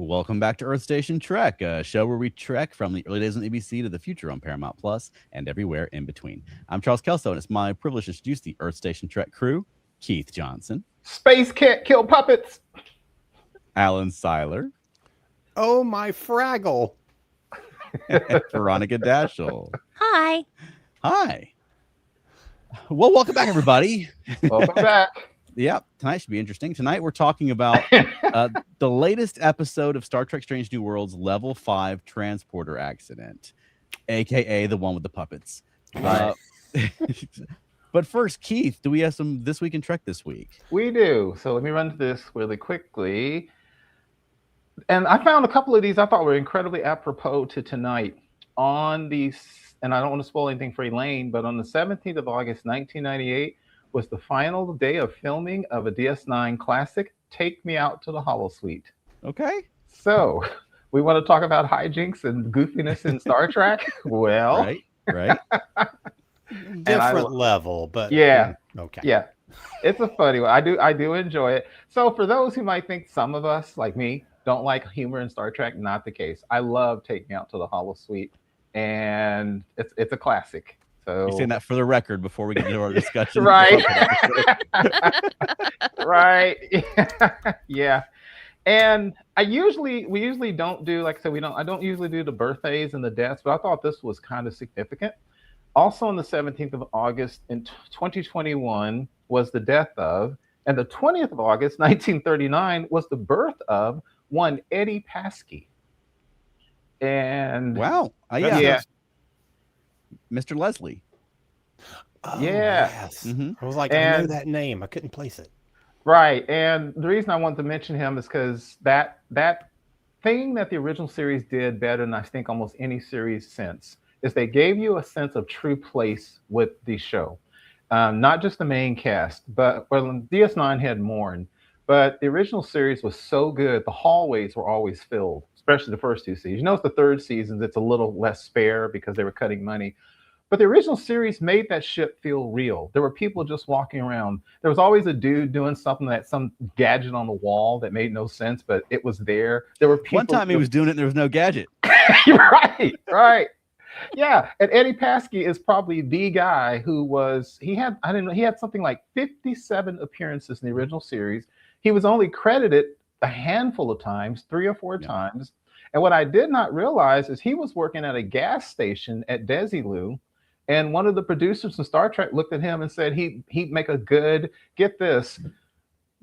Welcome back to Earth Station Trek, a show where we trek from the early days on ABC to the future on Paramount Plus and everywhere in between. I'm Charles Kelso, and it's my privilege to introduce the Earth Station Trek crew: Keith Johnson, Space can't kill puppets. Alan Seiler, Oh, my Fraggle. and Veronica Dashel. Hi. Hi. Well, welcome back, everybody. Welcome back. Yep, tonight should be interesting. Tonight we're talking about the latest episode of Star Trek Strange New Worlds Level 5 Transporter Accident, a.k.a. the one with the puppets. But first, Keith, do we have some This Week in Trek this week? We do. So let me run this really quickly. And I found a couple of these I thought were incredibly apropos to tonight. On these, and I don't want to spoil anything for Elaine, but on the 17th of August, 1998, was the final day of filming of a DS9 classic, Take Me Out to the Holosuite. Okay. So we want to talk about hijinks and goofiness in Star Trek. Well, right. Different level, but yeah. Okay. Yeah. It's a funny one. I do enjoy it. So for those who might think some of us, like me, don't like humor in Star Trek, not the case. I love Take Me Out to the Holosuite, and it's a classic. So You're saying that for the record before we get into our discussion. Right. Right. Yeah. And we usually don't do, like I said, I don't usually do the birthdays and the deaths, but I thought this was kind of significant. Also on the 17th of August in 2021 was the death of, and the 20th of August, 1939 was the birth of one Eddie Paskey. And wow. Yeah. Mr. Leslie. Oh, Yeah. Yes. Mm-hmm. I was like, I know that name. I couldn't place it. Right. And the reason I wanted to mention him is because that thing that the original series did better than I think almost any series since is they gave you a sense of true place with the show. Not just the main cast, but DS9 had Morn, but the original series was so good, the hallways were always filled, especially the first two seasons. You know, it's the third season, it's a little less spare because they were cutting money. But the original series made that ship feel real. There were people just walking around. There was always a dude doing some gadget on the wall that made no sense, but it was there. There were people. One time he was doing it and there was no gadget. Right. Yeah. And Eddie Paskey is probably the guy he had something like 57 appearances in the original series. He was only credited a handful of times, 3 or 4 times. And what I did not realize is he was working at a gas station at Desilu. And one of the producers from Star Trek looked at him and said he'd make a good, get this,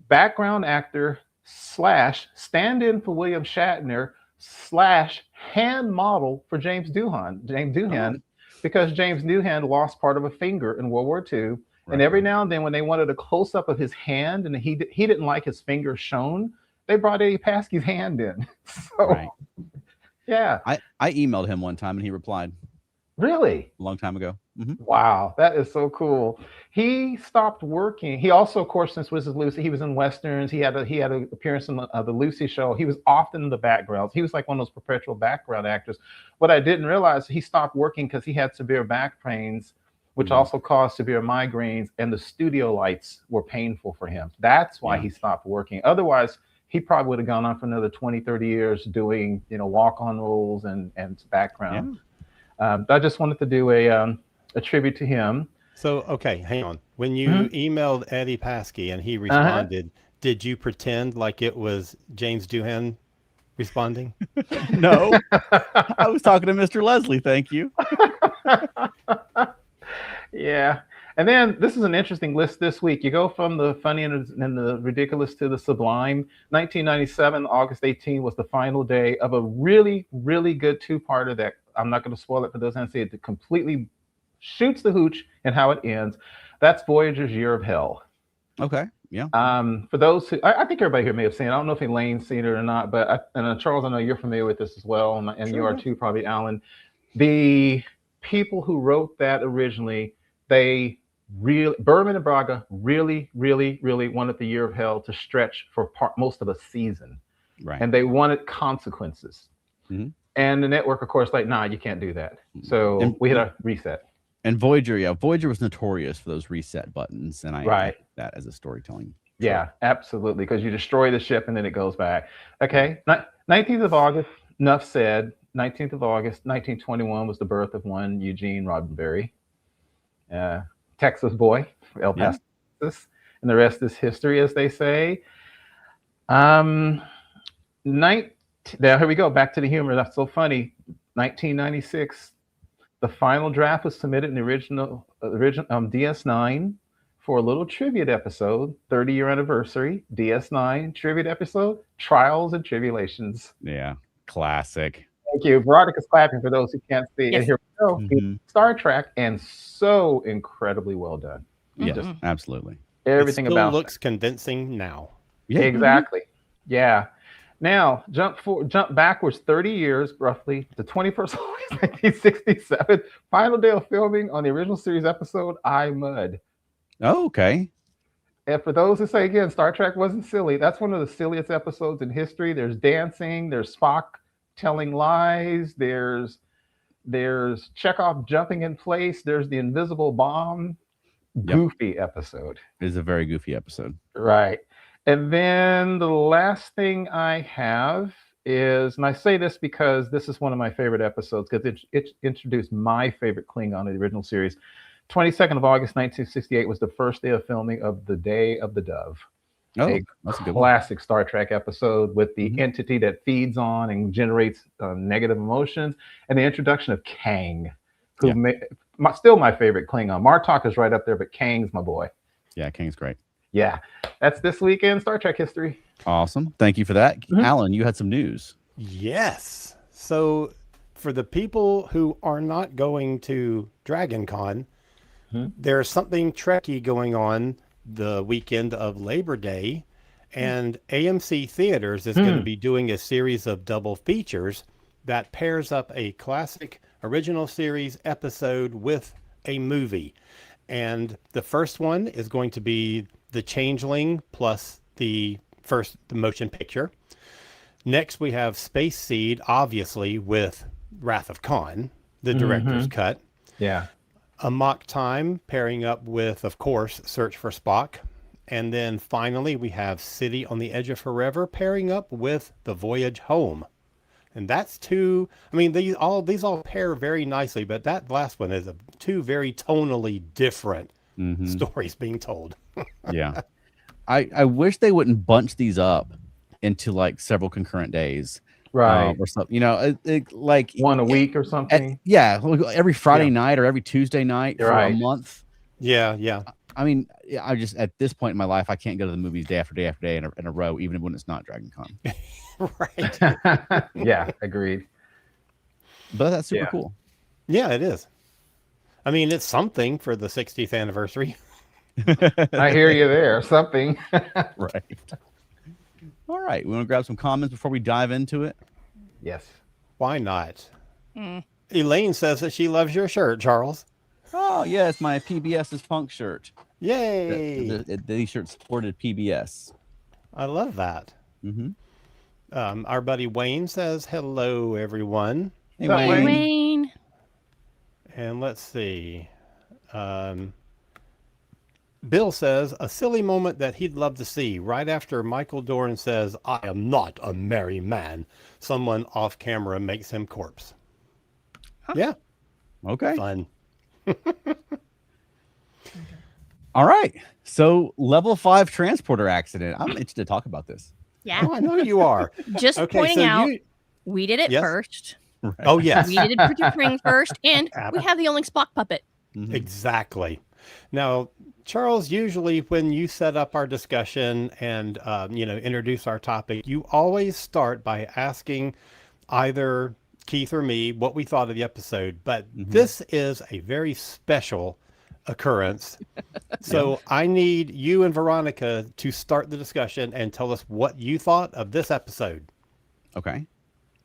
background actor / stand-in for William Shatner / hand model for James Doohan, because James Doohan lost part of a finger in World War II. Right. And every now and then when they wanted a close-up of his hand and he didn't like his finger shown, they brought Eddie Paskey's hand in. So, right. Yeah. I emailed him one time and he replied. Really? A long time ago. Mm-hmm. Wow, that is so cool. He stopped working. He also, of course, since Mrs. Lucy, he was in Westerns. He had an appearance in the Lucy show. He was often in the backgrounds. He was like one of those perpetual background actors. What I didn't realize, he stopped working because he had severe back pains, which also caused severe migraines, and the studio lights were painful for him. That's why he stopped working. Otherwise, he probably would have gone on for another 20, 30 years doing, walk-on roles and background. Yeah. I just wanted to do a tribute to him. So, okay, hang on. When you emailed Eddie Paskey and he responded, did you pretend like it was James Doohan responding? No. I was talking to Mr. Leslie, thank you. Yeah. And then this is an interesting list this week. You go from the funny and the ridiculous to the sublime. 1997, August 18 was the final day of a really, really good two-parter that I'm not going to spoil it for those who see it. It completely shoots the hooch and how it ends. That's Voyager's Year of Hell. Okay. Yeah. For those who, I think everybody here may have seen it. I don't know if Elaine's seen it or not, but Charles, I know you're familiar with this as well, and you are too, probably, Alan. The people who wrote that originally, Berman and Braga really, really, really wanted the Year of Hell to stretch for most of a season. Right. And they wanted consequences. Mm-hmm. And the network, of course, like, nah, you can't do that. So we had a reset. And Voyager was notorious for those reset buttons. And I like that as a storytelling. Yeah, absolutely. Because you destroy the ship and then it goes back. Okay. 19th of August, enough said. 19th of August, 1921 was the birth of one Eugene Roddenberry, Texas boy, El Paso, Texas. And the rest is history, as they say. Now, here we go. Back to the humor. That's so funny. 1996, the final draft was submitted in the original DS9 for a little trivia episode, 30-year anniversary, DS9 trivia episode, Trials and Tribulations. Yeah, classic. Thank you. Veronica's clapping for those who can't see. Yes. And here we go. Star Trek, and so incredibly well done. Yes, absolutely. Everything it still about looks convincing now. Yeah. Exactly. Yeah. Now, jump backwards 30 years, roughly, to 21st August 1967, final day of filming on the original series episode, I, Mud. Oh, okay. And for those who say, again, Star Trek wasn't silly, that's one of the silliest episodes in history. There's dancing, there's Spock telling lies, there's Chekhov jumping in place, there's the invisible bomb. Goofy episode. It is a very goofy episode. Right. And then the last thing I have is, and I say this because this is one of my favorite episodes because it introduced my favorite Klingon in the original series. 22nd of August, 1968 was the first day of filming of The Day of the Dove. Oh, that's a good one. Classic Star Trek episode with the entity that feeds on and generates negative emotions, and the introduction of Kang, who still my favorite Klingon. Martok is right up there, but Kang's my boy. Yeah, Kang's great. Yeah, that's this weekend Star Trek history. Awesome. Thank you for that. Alan, you had some news. Yes. So for the people who are not going to Dragon Con, there's something Trekkie going on the weekend of Labor Day, and AMC Theaters is going to be doing a series of double features that pairs up a classic original series episode with a movie. And the first one is going to be The Changeling plus the motion picture. Next, we have Space Seed, obviously, with Wrath of Khan, the director's cut. Yeah. Amok Time pairing up with, of course, Search for Spock. And then finally, we have City on the Edge of Forever pairing up with The Voyage Home. And that's two, I mean, these all pair very nicely, but that last one is two very tonally different stories being told. Yeah. I wish they wouldn't bunch these up into like several concurrent days. Right. Or something, you know, like one a week or something. Every Friday night or every Tuesday night for a month. Yeah. I mean, I just, at this point in my life, I can't go to the movies day after day after day in a row, even when it's not Dragon Con. Right. Yeah, agreed. But that's super cool. Yeah, it is. I mean, it's something for the 60th anniversary. I hear you there. Something. Right. All right. We want to grab some comments before we dive into it? Yes. Why not? Elaine says that she loves your shirt, Charles. Oh, yes. My PBS's punk shirt. Yay. The shirt supported PBS. I love that. Our buddy Wayne says, hello, everyone. Hey, Wayne. And let's see. Bill says, a silly moment that he'd love to see. Right after Michael Dorn says, I am not a merry man, someone off camera makes him corpse. Huh. Yeah. Okay. Fun. All right. So level 5 transporter accident. I'm interested to talk about this. Yeah. Oh, I know you are. Just Okay, pointing so out, you- we did it Yes? first. Right. Oh, yes. We did Pretty first, and we have the only Spock puppet. Exactly. Now, Charles, usually when you set up our discussion and, introduce our topic, you always start by asking either Keith or me what we thought of the episode. But this is a very special occurrence. So I need you and Veronica to start the discussion and tell us what you thought of this episode. Okay.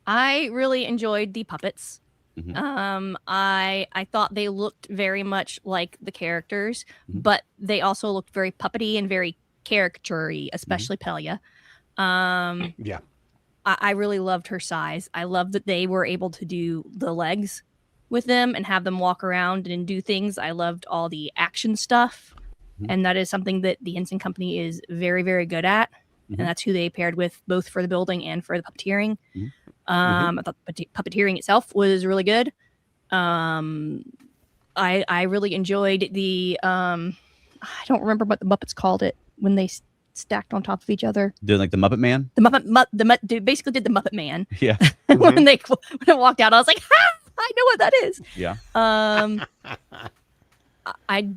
I really enjoyed the puppets. I thought they looked very much like the characters, but they also looked very puppety and very caricature-y, especially Pelia. Yeah. I really loved her size. I loved that they were able to do the legs with them and have them walk around and do things. I loved all the action stuff, and that is something that the Henson Company is very, very good at. Mhm. and that's who they paired with both for the building and for the puppeteering. Mhm. I thought the puppeteering itself was really good. I really enjoyed the I don't remember what the Muppets called it when they stacked on top of each other. Doing like the Muppet Man. They basically did the Muppet Man. Yeah. when I walked out, I was like, ha! I know what that is. Yeah. I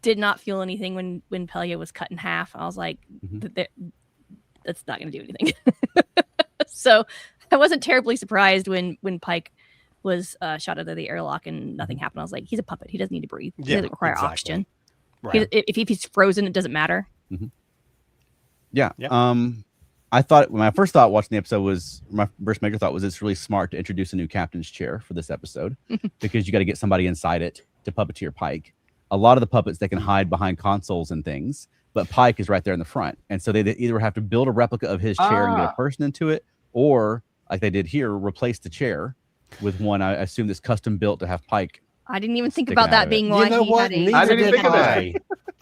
did not feel anything when Pelia was cut in half. I was like, that's not going to do anything. So I wasn't terribly surprised when Pike was shot out of the airlock and nothing happened. I was like, he's a puppet. He doesn't need to breathe. He doesn't require oxygen. Right. If he's frozen, it doesn't matter. Yeah. Yep. I thought my first thought watching the episode was my first major thought was it's really smart to introduce a new captain's chair for this episode because you got to get somebody inside it to puppeteer Pike. A lot of the puppets they can hide behind consoles and things, but Pike is right there in the front, and so they either have to build a replica of his chair and get a person into it, or like they did here, replace the chair with one. I assume that's custom built to have Pike. I didn't even think Sticking about out that of it. being You why know he what? had a. I didn't think of that. I.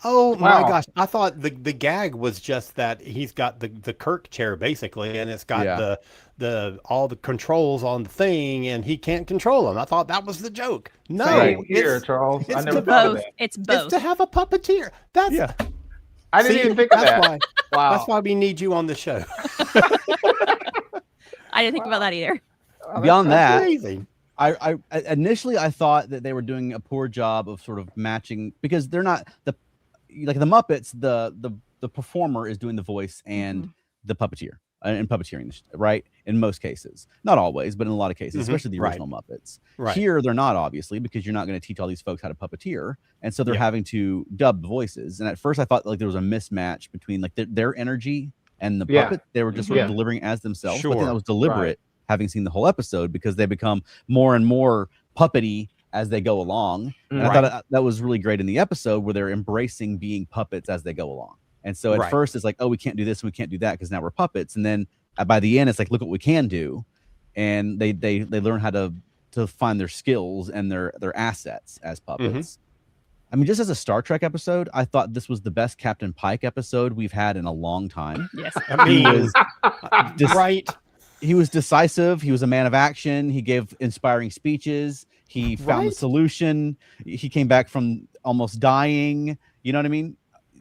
Oh my Wow. gosh! I thought the gag was just that he's got the Kirk chair basically, and it's got the all the controls on the thing, and he can't control them. I thought that was the joke. No, Same here, Charles. I it's never to thought of both. that. It's It's both. to have a puppeteer. That's I didn't See, even think of that's that. why. Wow. That's why we need you on the show. I didn't think about that either. Oh, Beyond that's that, Amazing. I initially I thought that they were doing a poor job of sort of matching because they're not the Muppets. The performer is doing the voice and the puppeteer and puppeteering, right? In most cases, not always, but in a lot of cases, especially the original Muppets. Right. Here, they're not obviously because you're not going to teach all these folks how to puppeteer, and so they're having to dub the voices. And at first, I thought like there was a mismatch between like their energy and the puppet. They were just sort of delivering as themselves. But I think that was deliberate. Having seen the whole episode, because they become more and more puppety as they go along. And I thought that was really great in the episode where they're embracing being puppets as they go along. And so at first it's like, oh, we can't do this and we can't do that because now we're puppets. And then by the end, it's like, look what we can do. And they learn how to find their skills and their assets as puppets. I mean, just as a Star Trek episode, I thought this was the best Captain Pike episode we've had in a long time. Yes. I mean, He was right. He was decisive. He was a man of action. He gave inspiring speeches. He found the solution. He came back from almost dying. You know what I mean?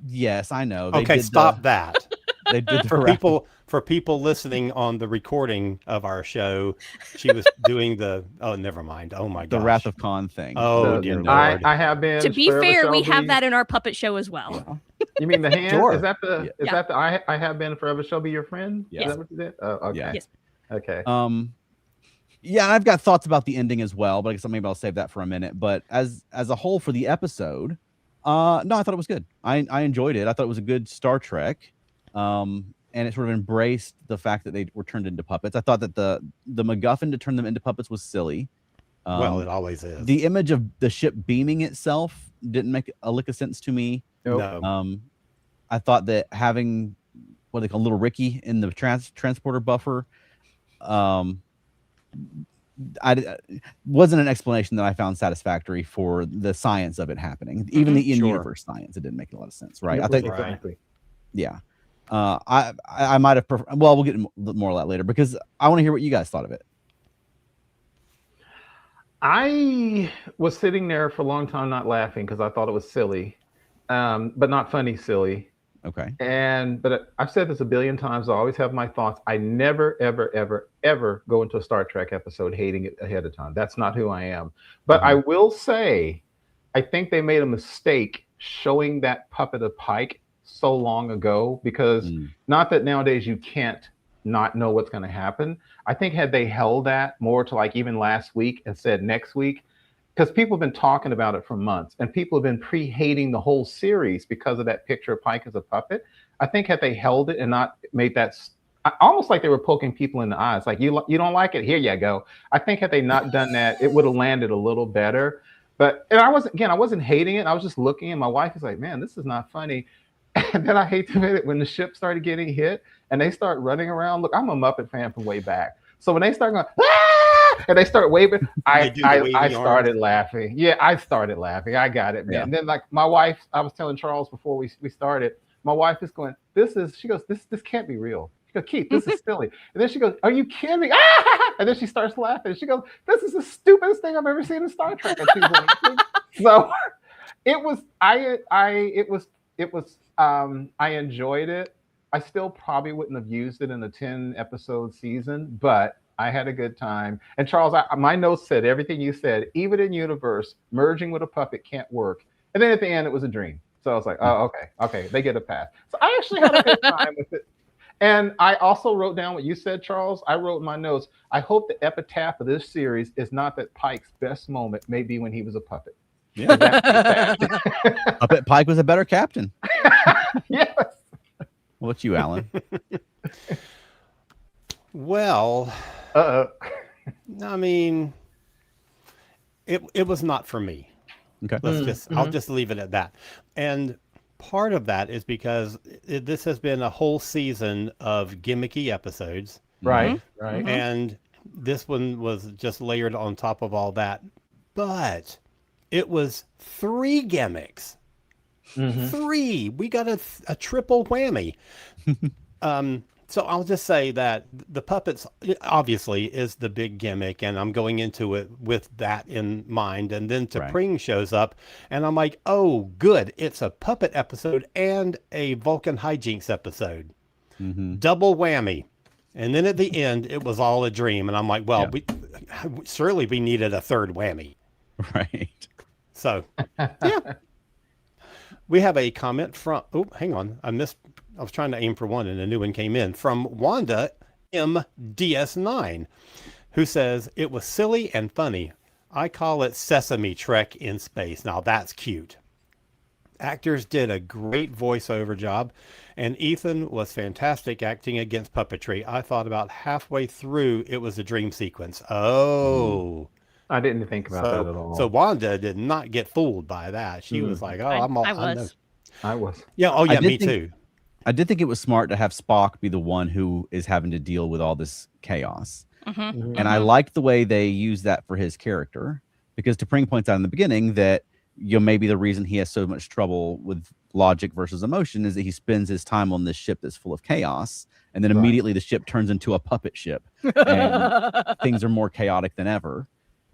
Yes, I know. Okay, stop that. They did For people listening on the recording of our show, she was doing the never mind. Oh my gosh. The Wrath of Khan thing. Oh dear Lord. I have been. To be Forever fair, we Shelby. have that in our puppet show as well. You mean the hand? Sure. Is that the? Is that the? I have been forever shall be your friend. Yes. Is that what you did? Oh, okay. Yeah. Yes. Okay. Yeah, I've got thoughts about the ending as well, but I guess maybe I'll save that for a minute. But as a whole for the episode, no, I thought it was good. I enjoyed it. I thought it was a good Star Trek. And it sort of embraced the fact that they were turned into puppets. I thought that the MacGuffin to turn them into puppets was silly. Well, it always is. The image of the ship beaming itself didn't make a lick of sense to me. No. I thought that having what they call Little Ricky in the transporter buffer, wasn't an explanation that I found satisfactory for the science of it happening. Even the in-universe science, it didn't make a lot of sense, right? I think, yeah. I might have. Well, we'll get more of that later because I want to hear what you guys thought of it. I was sitting there for a long time not laughing because I thought it was silly, but not funny silly. Okay. But I've said this a billion times. I always have my thoughts. I never, ever, ever, ever go into a Star Trek episode hating it ahead of time. That's not who I am. But I will say, I think they made a mistake showing that puppet of Pike so long ago because not that nowadays you can't not know what's going to happen. I think had they held that more to like even last week and said next week, because people have been talking about it for months and people have been pre-hating the whole series because of that picture of Pike as a puppet. I think had they held it and not made that almost like they were poking people in the eyes, like you don't like it, here you go. I think had they not done that, it would have landed a little better. But and I wasn't hating it. I was just looking and my wife is like, man, this is not funny. And then I hate to admit it, when the ship started getting hit and they start running around, look, I'm a Muppet fan from way back. So when they start going, and they start waving, I started laughing. Yeah, I started laughing. I got it, man. Yeah. And then like my wife, I was telling Charles before we started, My wife is going, she goes, this can't be real. She goes, Keith, this is silly. And then she goes, are you kidding me? Ah! And then she starts laughing. She goes, this is the stupidest thing I've ever seen in Star Trek. And she's laughing. So it was, I enjoyed it. I still probably wouldn't have used it in a 10 episode season, but I had a good time. And Charles, my notes said everything you said, even in universe, merging with a puppet can't work. And then at the end, it was a dream. So I was like, oh, okay, they get a pass. So I actually had a good time with it. And I also wrote down what you said, Charles. I wrote in my notes, I hope the epitaph of this series is not that Pike's best moment may be when he was a puppet. Yeah. Puppet Pike was a better captain. Yes. What's you, Alan? Well, I mean, it was not for me. Okay. I'll just leave it at that. And part of that is because this has been a whole season of gimmicky episodes. Right. And this one was just layered on top of all that. But it was 3 gimmicks. 3. We got a triple whammy. So I'll just say that the puppets obviously is the big gimmick, and I'm going into it with that in mind. And then T'Pring shows up, and I'm like, oh, good. It's a puppet episode and a Vulcan hijinks episode. Double whammy. And then at the end, it was all a dream. And I'm like, well, surely we needed a third whammy. Right. So, yeah. We have a comment from, hang on. I was trying to aim for one and a new one came in from Wanda MDS9, who says, it was silly and funny. I call it Sesame Trek in space. Now that's cute. Actors did a great voiceover job, and Ethan was fantastic acting against puppetry. I thought about halfway through it was a dream sequence. Oh. I didn't think about that at all. So Wanda did not get fooled by that. She was like, oh, I was. Yeah. Oh, yeah, me too. I did think it was smart to have Spock be the one who is having to deal with all this chaos. And I liked the way they used that for his character, because T'Pring points out in the beginning that maybe the reason he has so much trouble with logic versus emotion is that he spends his time on this ship that's full of chaos, and then immediately the ship turns into a puppet ship, and things are more chaotic than ever.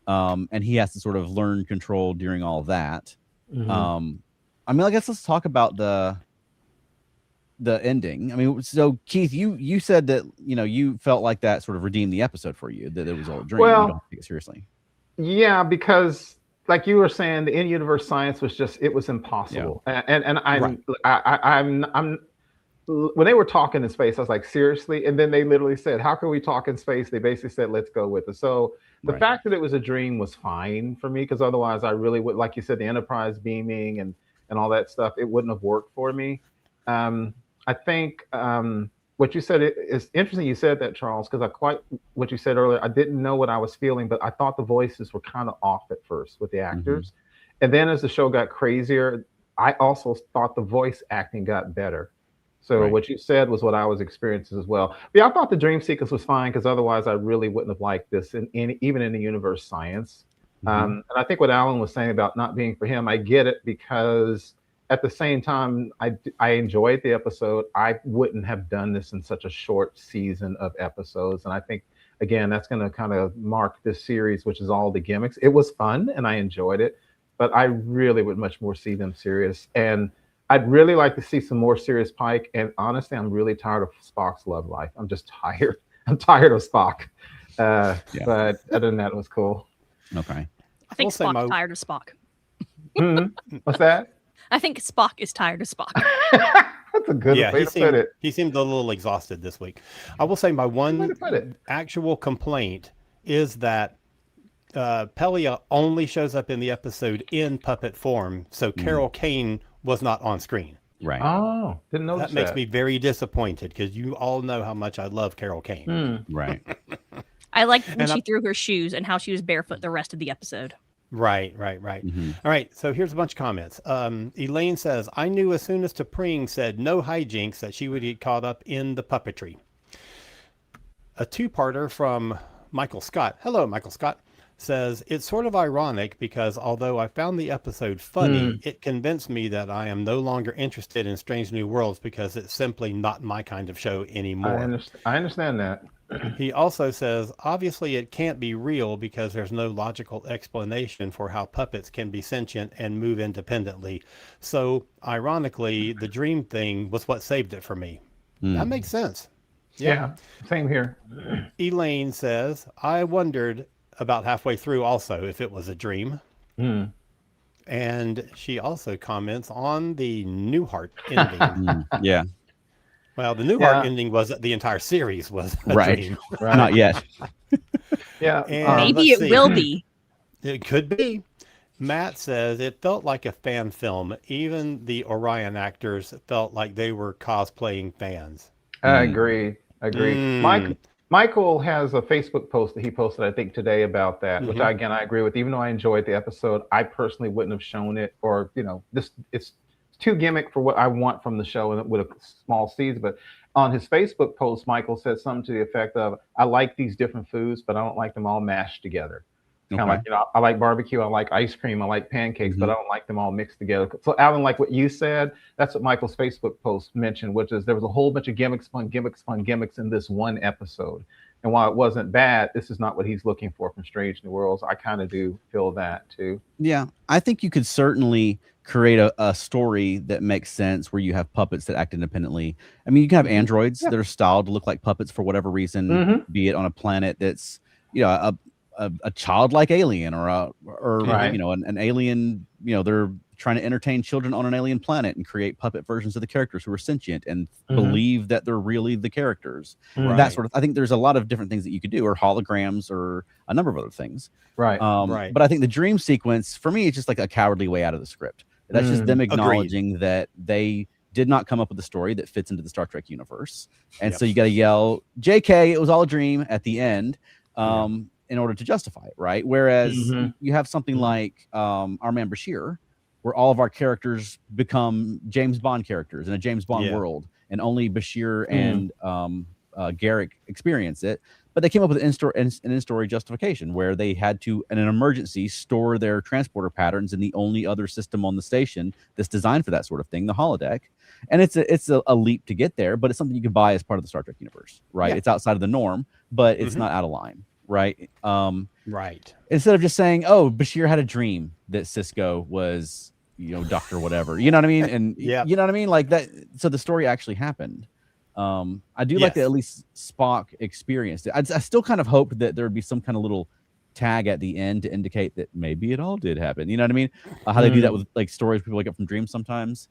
And he has to sort of learn control during all that. I mean, I guess let's talk about the ending. I mean, so Keith, you said that you felt like that sort of redeemed the episode for you, that it was all a dream. Well, you don't take it seriously. Yeah, because like you were saying, the in-universe science was it was impossible. And I'm when they were talking in space, I was like, seriously? And then they literally said, how can we talk in space? They basically said, let's go with it. So the fact that it was a dream was fine for me, because otherwise I really would, like you said, the Enterprise beaming and all that stuff, it wouldn't have worked for me. I think what you said is interesting. You said that, Charles, because what you said earlier, I didn't know what I was feeling, but I thought the voices were kind of off at first with the actors. And then as the show got crazier, I also thought the voice acting got better. So what you said was what I was experiencing as well. But yeah, I thought the dream sequence was fine, because otherwise I really wouldn't have liked this, even in the universe science. And I think what Alan was saying about not being for him, I get it, because at the same time, I enjoyed the episode. I wouldn't have done this in such a short season of episodes. And I think, again, that's going to kind of mark this series, which is all the gimmicks. It was fun and I enjoyed it, but I really would much more see them serious. And I'd really like to see some more serious Pike. And honestly, I'm really tired of Spock's love life. I'm just tired. I'm tired of Spock. But other than that, it was cool. Okay. I think Spock's tired of Spock. What's that? I think Spock is tired of Spock. That's a good way to put it. He seemed a little exhausted this week. I will say my one actual complaint is that Pelia only shows up in the episode in puppet form, so Carol Kane was not on screen. Right. Oh, didn't notice that. That makes me very disappointed, because you all know how much I love Carol Kane. Right. I liked when she threw her shoes and how she was barefoot the rest of the episode. Right. All right, so here's a bunch of comments. Elaine says, I knew as soon as T'Pring said no hijinks that she would get caught up in the puppetry. A two-parter from Michael Scott. Hello, Michael Scott. says, it's sort of ironic because although I found the episode funny, it convinced me that I am no longer interested in Strange New Worlds because it's simply not my kind of show anymore. I understand that. He also says, obviously it can't be real because there's no logical explanation for how puppets can be sentient and move independently. So, ironically, the dream thing was what saved it for me. That makes sense. Yeah, same here. Elaine says, I wondered about halfway through also if it was a dream. And she also comments on the Newhart ending. Yeah. Well, the Newhart ending was that the entire series was a dream. Right. Not yet. Yeah. And Maybe it will be. It could be. Matt says it felt like a fan film. Even the Orion actors felt like they were cosplaying fans. I agree. Michael has a Facebook post that he posted, I think, today about that, which I agree with. Even though I enjoyed the episode, I personally wouldn't have shown it, or it's too gimmick for what I want from the show, and with a small seeds. But on his Facebook post, Michael said something to the effect of, "I like these different foods, but I don't like them all mashed together." Kind of like, I like barbecue, I like ice cream, I like pancakes, but I don't like them all mixed together. So, Alan, like what you said, that's what Michael's Facebook post mentioned, which is there was a whole bunch of gimmicks in this one episode. And while it wasn't bad, this is not what he's looking for from Strange New Worlds. I kind of do feel that too. Yeah, I think you could certainly create a story that makes sense where you have puppets that act independently. I mean, you can have androids that are styled to look like puppets for whatever reason, be it on a planet that's, a childlike alien or an alien, they're trying to entertain children on an alien planet and create puppet versions of the characters who are sentient and believe that they're really the characters. That sort of, I think there's a lot of different things that you could do, or holograms, or a number of other things. But I think the dream sequence for me is just like a cowardly way out of the script. That's just them acknowledging that they did not come up with a story that fits into the Star Trek universe. And so you got to yell, JK, it was all a dream at the end. In order to justify it, right? Whereas you have something like our man Bashir, where all of our characters become James Bond characters in a James Bond world, and only Bashir and Garrick experience it. But they came up with an in-story justification where they had to, in an emergency, store their transporter patterns in the only other system on the station that's designed for that sort of thing, the holodeck. And it's a leap to get there, but it's something you can buy as part of the Star Trek universe, right? Yeah. It's outside of the norm, but it's not out of line. Right. Instead of just saying, oh, Bashir had a dream that Cisco was, Dr. whatever, you know what I mean? And you know what I mean? Like that. So the story actually happened. I do like that at least Spock experienced it. I still kind of hoped that there would be some kind of little tag at the end to indicate that maybe it all did happen. You know what I mean? How they do that with like stories people wake up from dreams sometimes.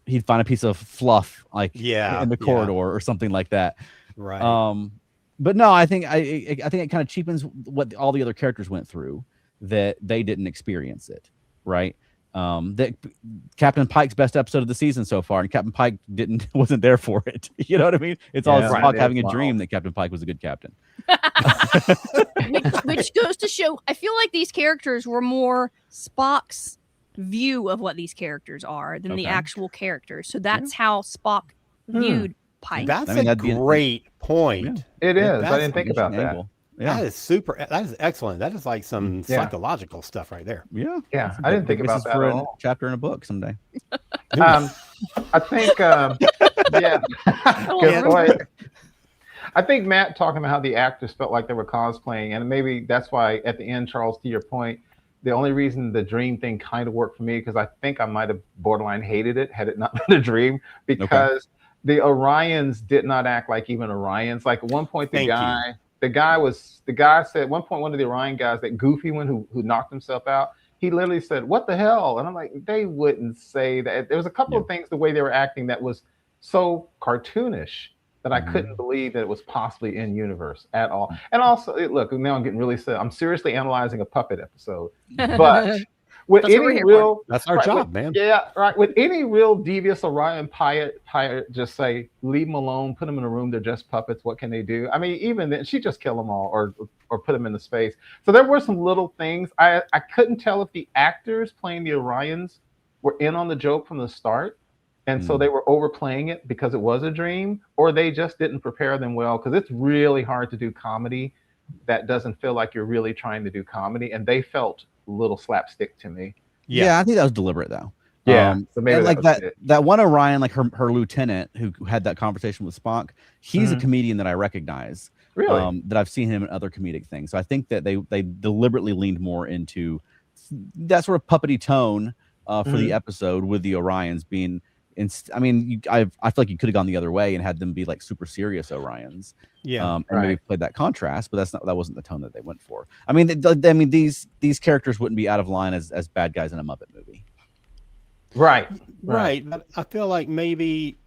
He'd find a piece of fluff like in the corridor or something like that. Right. But no, I think it kind of cheapens what all the other characters went through, that they didn't experience it, right? That Captain Pike's best episode of the season so far, and Captain Pike wasn't there for it. You know what I mean? It's all Spock having a dream that Captain Pike was a good captain. which goes to show, I feel like these characters were more Spock's view of what these characters are than the actual characters. So that's how Spock viewed Pike. That's a great point. It is. I didn't think about that. Yeah. That is super. That is excellent. That is like some psychological stuff right there. Yeah. Yeah. I didn't think about that for at a all. chapter in a book someday. I think, good point. I think Matt talking about how the actors felt like they were cosplaying, and maybe that's why at the end, Charles, to your point, the only reason the dream thing kind of worked for me, because I think I might have borderline hated it had it not been a dream, because the Orions did not act like even Orions. Like at one point, the guy said at one point, one of the Orion guys, that goofy one who knocked himself out, he literally said, "What the hell?" And I'm like, they wouldn't say that. There was a couple of things, the way they were acting, that was so cartoonish that I couldn't believe that it was possibly in universe at all. And also, look, now I'm getting really sad. I'm seriously analyzing a puppet episode, but with any real, that's our job, man. Yeah, right. With any real devious Orion pirate, just say, leave them alone, put them in a room. They're just puppets. What can they do? I mean, even then, she just kill them all or put them into space. So there were some little things. I couldn't tell if the actors playing the Orions were in on the joke from the start, and so they were overplaying it because it was a dream, or they just didn't prepare them well, because it's really hard to do comedy that doesn't feel like you're really trying to do comedy, and they felt a little slapstick to me. Yeah, I think that was deliberate though. Yeah, so maybe and like was it. that one Orion, like her lieutenant who had that conversation with Spock, he's a comedian that I recognize. Really? That I've seen him in other comedic things. So I think that they deliberately leaned more into that sort of puppety tone for the episode, with the Orions being. I mean, I feel like you could have gone the other way and had them be like super serious Orions. Yeah, and maybe played that contrast, but that wasn't the tone that they went for. I mean, these characters wouldn't be out of line as bad guys in a Muppet movie. Right. But I feel like maybe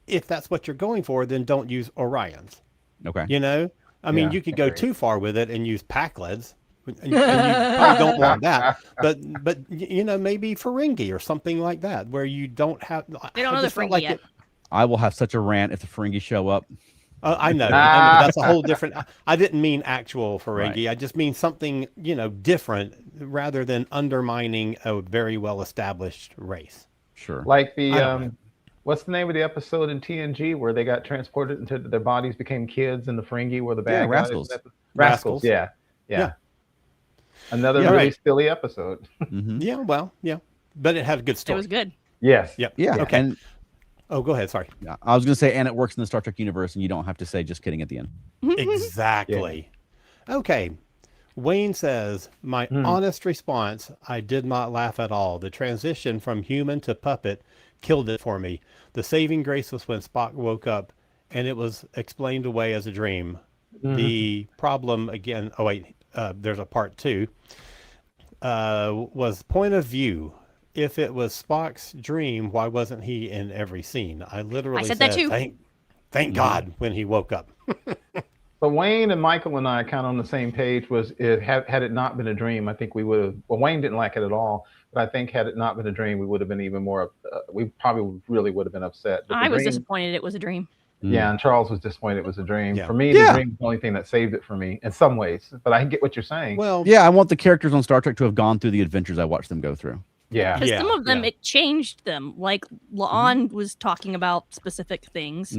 if that's what you're going for, then don't use Orions. Okay. You know, I mean, you could go too far with it and use Packleds. And you probably don't want that, but you know, maybe Ferengi or something like that, where you don't have. They don't know the Ferengi yet. I will have such a rant if the Ferengi show up. I know. That's a whole different. I didn't mean actual Ferengi. Right. I just mean something, you know, different, rather than undermining a very well established race. Sure. Like the what's the name of the episode in TNG where they got transported into their bodies, became kids, and the Ferengi were the bad guys? Rascals. Yeah. Another really silly episode. Yeah, well, yeah, but it had a good story. It was good. Yes. Yep. Yeah. Okay. And, go ahead. Sorry. Yeah, I was going to say, and it works in the Star Trek universe, and you don't have to say just kidding at the end. Exactly. Yeah. Okay. Wayne says, my honest response, I did not laugh at all. The transition from human to puppet killed it for me. The saving grace was when Spock woke up and it was explained away as a dream. The problem again, there's a part 2, was point of view. If it was Spock's dream, why wasn't he in every scene? I literally said that too. Thank God when he woke up. But Wayne and Michael and I kind of on the same page. Had it not been a dream, I think we would have. Well, Wayne didn't like it at all, but I think had it not been a dream, we would have been even more. We probably really would have been upset. But I was disappointed it was a dream. Yeah, and Charles was disappointed it was a dream. Yeah. For me, the dream was the only thing that saved it for me in some ways. But I get what you're saying. Well, yeah, I want the characters on Star Trek to have gone through the adventures I watched them go through. Yeah. Because some of them, it changed them. Like, La'an was talking about specific things.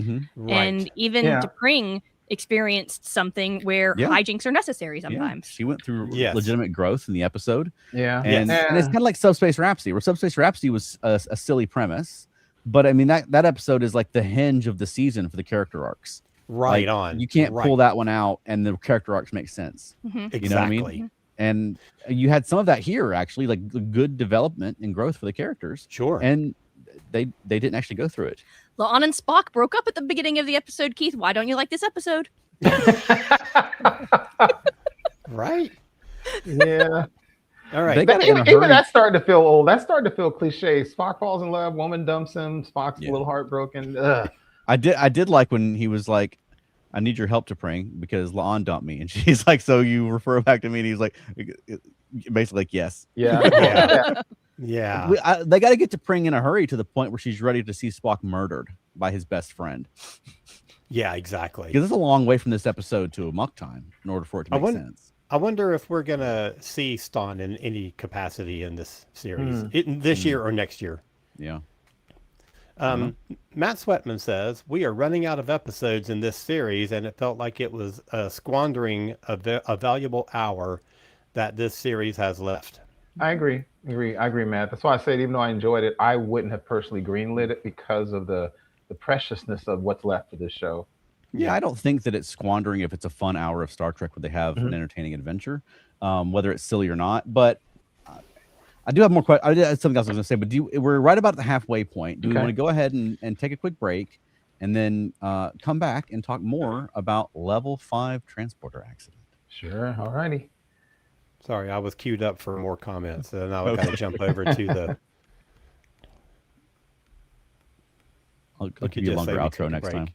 And even T'Pring experienced something where hijinks are necessary sometimes. She went through legitimate growth in the episode. Yeah. And it's kind of like Subspace Rhapsody, where Subspace Rhapsody was a silly premise. But I mean, that episode is like the hinge of the season for the character arcs. Right like, on. You can't pull that one out and the character arcs make sense. Exactly. You know what I mean? And you had some of that here, actually, like the good development and growth for the characters. Sure. And they didn't actually go through it. La'an and Spock broke up at the beginning of the episode, Keith. Why don't you like this episode? Right. Yeah. All right. Even that's starting to feel old. That's starting to feel cliche. Spock falls in love, woman dumps him, Spock's a little heartbroken. Ugh. I did like when he was like, I need your help T'Pring because La'an dumped me. And she's like, so you refer back to me? And he's like, basically like, yes. Yeah. Yeah. They got to get T'Pring in a hurry to the point where she's ready to see Spock murdered by his best friend. Yeah, exactly. Because it's a long way from this episode to a muck time in order for it to make sense. I wonder if we're going to see Ston in any capacity in this series, this year or next year. Yeah. Matt Sweatman says, we are running out of episodes in this series, and it felt like it was squandering a valuable hour that this series has left. I agree, Matt. That's why I said, even though I enjoyed it, I wouldn't have personally greenlit it because of the preciousness of what's left of this show. Yeah, I don't think that it's squandering if it's a fun hour of Star Trek where they have an entertaining adventure, whether it's silly or not. But I do have more questions. I did something else I was going to say, but we're right about the halfway point. Do we want to go ahead and take a quick break and then come back and talk more about Level 5 transporter accident? Sure. All righty. Sorry, I was queued up for more comments, and I would kind of jump over to the... I'll give you a longer outro next time.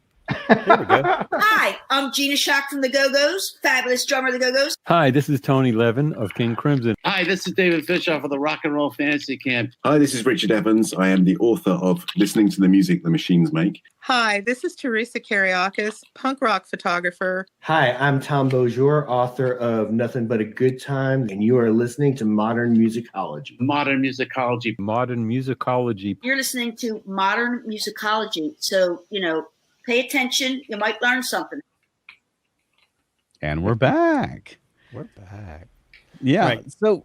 Here we go. Hi, I'm Gina Shock from the Go-Go's, fabulous drummer of the Go-Go's. Hi, this is Tony Levin of King Crimson. Hi, this is David Fishoff of the Rock and Roll Fantasy Camp. Hi, this is Richard Evans. I am the author of Listening to the Music the Machines Make. Hi, this is Teresa Kariakis, punk rock photographer. Hi, I'm Tom Beaujour, author of Nothing But a Good Time, and you are listening to Modern Musicology. Modern Musicology. Modern Musicology. You're listening to Modern Musicology, so, pay attention. You might learn something. And we're back. We're back. Yeah. Right. So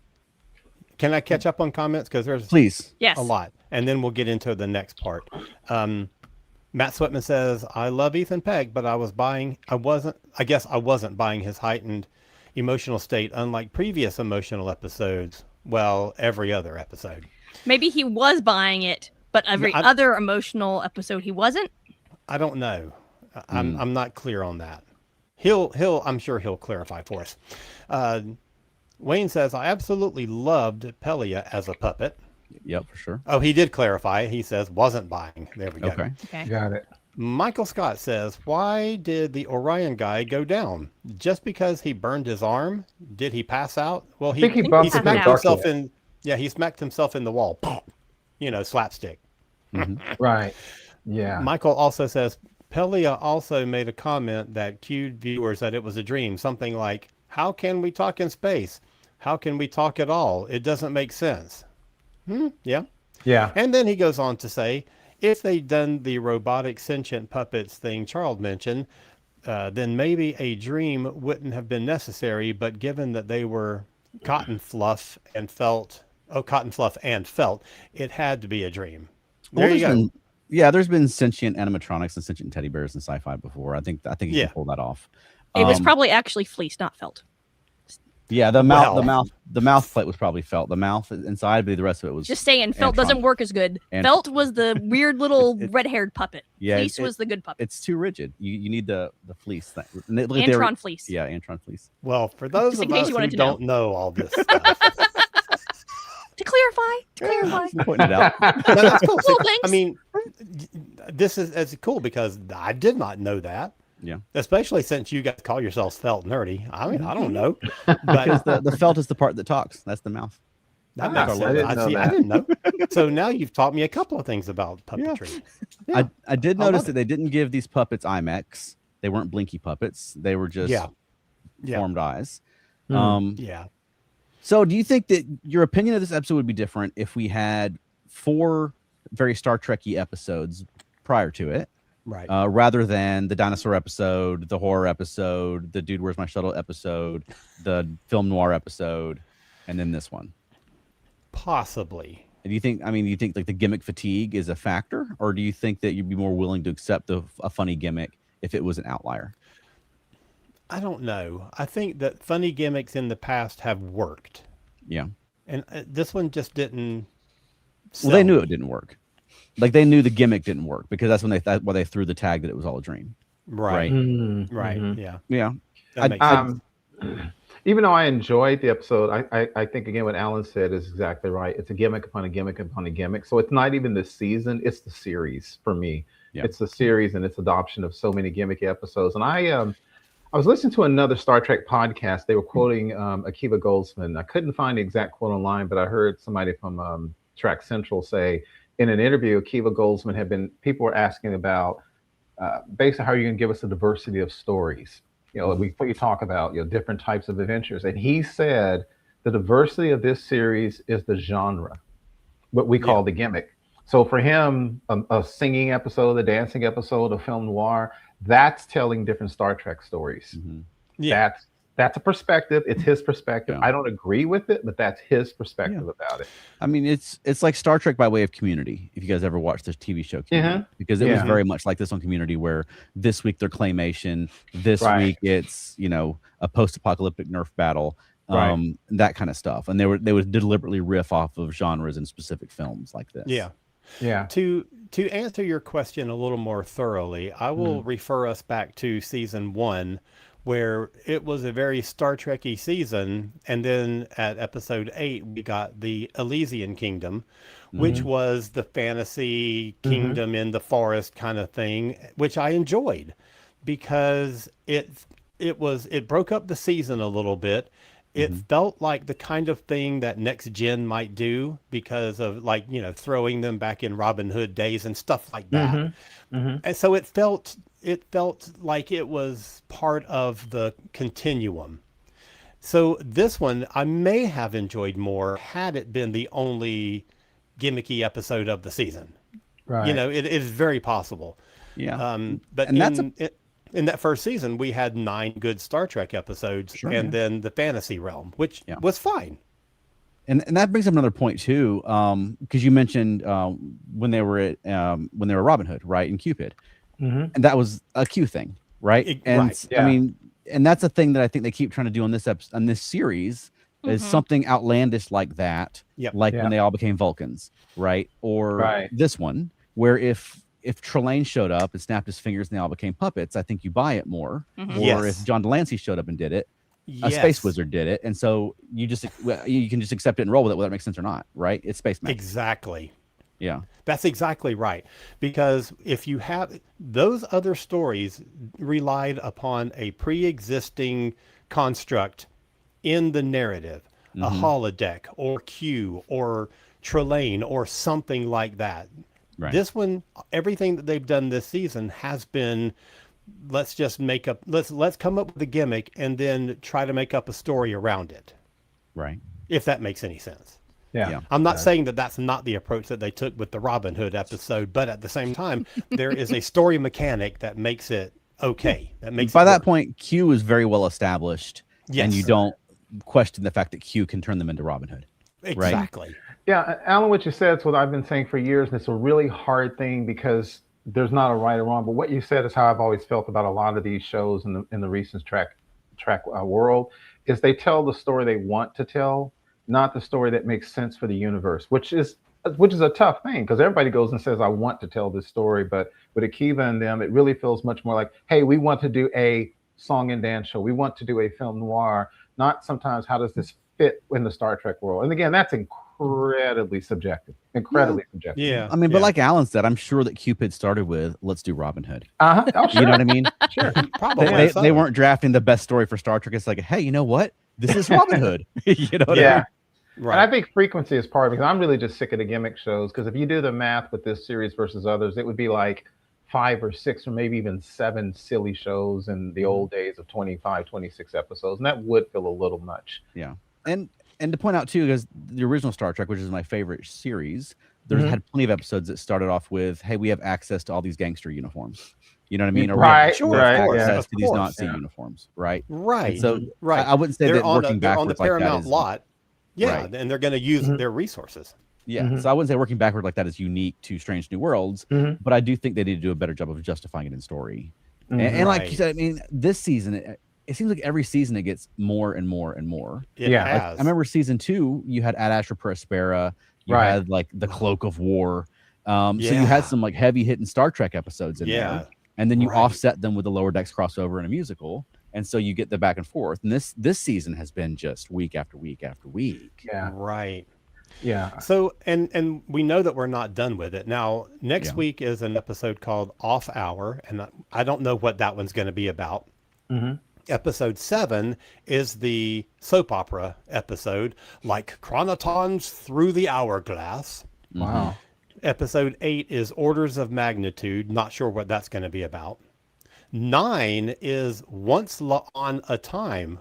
can I catch up on comments? Because there's please. Yes. a lot. And then we'll get into the next part. Matt Sweatman says, I love Ethan Peck, but I guess I wasn't buying his heightened emotional state, unlike previous emotional episodes. Well, every other episode. Maybe he was buying it, but every other emotional episode he wasn't. I don't know. I'm not clear on that. I'm sure he'll clarify for us. Wayne says, I absolutely loved Pelia as a puppet. Yep, for sure. Oh, he did clarify. He says, wasn't buying. There we go. Okay. Got it. Michael Scott says, why did the Orion guy go down? Just because he burned his arm? Did he pass out? Well, he smacked himself in. Yeah, he smacked himself in the wall. Slapstick. Right. Yeah. Michael also says, Pelia also made a comment that cued viewers that it was a dream. Something like, how can we talk in space? How can we talk at all? It doesn't make sense. Yeah. Yeah. And then he goes on to say, if they'd done the robotic sentient puppets thing Charles mentioned, then maybe a dream wouldn't have been necessary. But given that they were cotton fluff and felt, it had to be a dream. There you go. There's been sentient animatronics and sentient teddy bears in sci-fi before. I think you can pull that off. It was probably actually fleece, not felt. Yeah, the mouth plate was probably felt. The mouth inside, but the rest of it was just saying. Felt doesn't work as good. Felt was the weird little red-haired puppet. Yeah, fleece was the good puppet. It's too rigid. You need the fleece. Antron fleece. Yeah, Antron fleece. Well, for those of us who don't know all this stuff. To clarify. Pointing it out. No, that's cool. Cool, thanks. I mean, this is cool because I did not know that. Yeah. Especially since you guys call yourselves felt nerdy. I mean, I don't know. But because the felt is the part that talks. That's the mouth. I didn't know. So now you've taught me a couple of things about puppetry. Yeah. I did notice that they didn't give these puppets IMAX. They weren't blinky puppets. They were just formed eyes. So do you think that your opinion of this episode would be different if we had 4 very Star Trek-y episodes prior to it? Right. Rather than the dinosaur episode, the horror episode, the Dude, Where's My Shuttle episode, the film noir episode, and then this one? Possibly. Do you think like the gimmick fatigue is a factor, or do you think that you'd be more willing to accept a funny gimmick if it was an outlier? I don't know. I think that funny gimmicks in the past have worked. Yeah. And this one just didn't. Well, they knew it didn't work. Like they knew the gimmick didn't work because that's when they threw the tag that it was all a dream. Right. Mm-hmm. Right. Mm-hmm. Yeah. Yeah. Even though I enjoyed the episode, I think again what Alan said is exactly right. It's a gimmick upon a gimmick upon a gimmick. So it's not even the season; it's the series for me. Yeah. It's the series and its adoption of so many gimmicky episodes. And I was listening to another Star Trek podcast. They were quoting Akiva Goldsman. I couldn't find the exact quote online, but I heard somebody from Track Central say in an interview, Akiva Goldsman people were asking about basically how are you going to give us a diversity of stories? We talk about different types of adventures, and he said the diversity of this series is the genre, what we call the gimmick. So for him, a singing episode, a dancing episode, a film noir, that's telling different Star Trek stories. Mm-hmm. Yeah. That's a perspective. It's his perspective. Yeah. I don't agree with it, but that's his perspective about it. I mean, it's like Star Trek by way of Community. If you guys ever watched this TV show, Community, because it was very much like this on Community, where this week they're claymation, this week it's a post-apocalyptic Nerf battle, that kind of stuff, and they would deliberately riff off of genres in specific films like this. Yeah. To answer your question a little more thoroughly, I will refer us back to season 1. Where it was a very Star Trek-y season, and then at episode 8 we got the Elysian Kingdom, which was the fantasy kingdom in the forest kind of thing, which I enjoyed because it broke up the season a little bit. It felt like the kind of thing that Next Gen might do because of throwing them back in Robin Hood days and stuff like that. And so it felt like it was part of the continuum. So this one I may have enjoyed more had it been the only gimmicky episode of the season. Right. It is very possible. Yeah. But in that first season, we had 9 good Star Trek episodes, and then the fantasy realm, which was fine. And that brings up another point too, because you mentioned when they were Robin Hood, right, and Cupid, and that was a Q thing, right? I mean, and that's a thing that I think they keep trying to do on this series is something outlandish like that, when they all became Vulcans, right? Or this one where if Trelane showed up and snapped his fingers and they all became puppets, I think you buy it more. Or if John Delancey showed up and did it, a space wizard did it, and so you can just accept it and roll with it, whether it makes sense or not, right? It's space magic. Exactly. Yeah, that's exactly right. Because if you have those other stories relied upon a pre-existing construct in the narrative, a holodeck or Q or Trelane or something like that. Right. This one, everything that they've done this season has been, let's come up with a gimmick and then try to make up a story around it. Right. If that makes any sense. Yeah. I'm not saying that that's not the approach that they took with the Robin Hood episode, but at the same time, there is a story mechanic that makes it okay. That makes by that point, Q is very well established, and you don't question the fact that Q can turn them into Robin Hood. Exactly. Right? Yeah, Alan, what you said is what I've been saying for years, and it's a really hard thing because there's not a right or wrong. But what you said is how I've always felt about a lot of these shows in the recent track world is they tell the story they want to tell, not the story that makes sense for the universe, which is a tough thing because everybody goes and says, I want to tell this story. But with Akiva and them, it really feels much more like, hey, we want to do a song and dance show. We want to do a film noir, not sometimes how does this fit in the Star Trek world. And again, that's incredibly subjective. Yeah. I mean, but like Alan said, I'm sure that Cupid started with, let's do Robin Hood. Oh, sure. You know what I mean? Sure. Probably. They weren't drafting the best story for Star Trek. It's like, hey, you know what? This is Robin Hood. You know what I mean? Right. And I think frequency is part of it because I'm really just sick of the gimmick shows. Because if you do the math with this series versus others, it would be like 5 or 6 or maybe even 7 silly shows in the old days of 25, 26 episodes. And that would feel a little much. Yeah. And to point out too, because the original Star Trek, which is my favorite series, there's had plenty of episodes that started off with, hey, we have access to all these gangster uniforms. You know what I mean? Or right. We have access to these Nazi uniforms, right? Right. And so I wouldn't say that working backwards on the Paramount like that is, lot. Yeah, and they're going to use their resources. Yeah, so I wouldn't say working backward like that is unique to Strange New Worlds, but I do think they need to do a better job of justifying it in story. And like you said, I mean, this season, it seems like every season it gets more and more and more. It Like, has. I remember season 2, you had Ad Astra per Aspera, you had like the Cloak of War. So you had some like heavy hitting Star Trek episodes in there. And then you offset them with the Lower Decks crossover and a musical. And so you get the back and forth. And this season has been just week after week after week. Yeah. Right. Yeah. So, and we know that we're not done with it. Now, next week is an episode called Off Hour. And I don't know what that one's going to be about. Episode 7 is the soap opera episode, like Chronotons Through the Hourglass. Wow. Episode 8 is Orders of Magnitude. Not sure what that's going to be about. 9 is Once on a Time,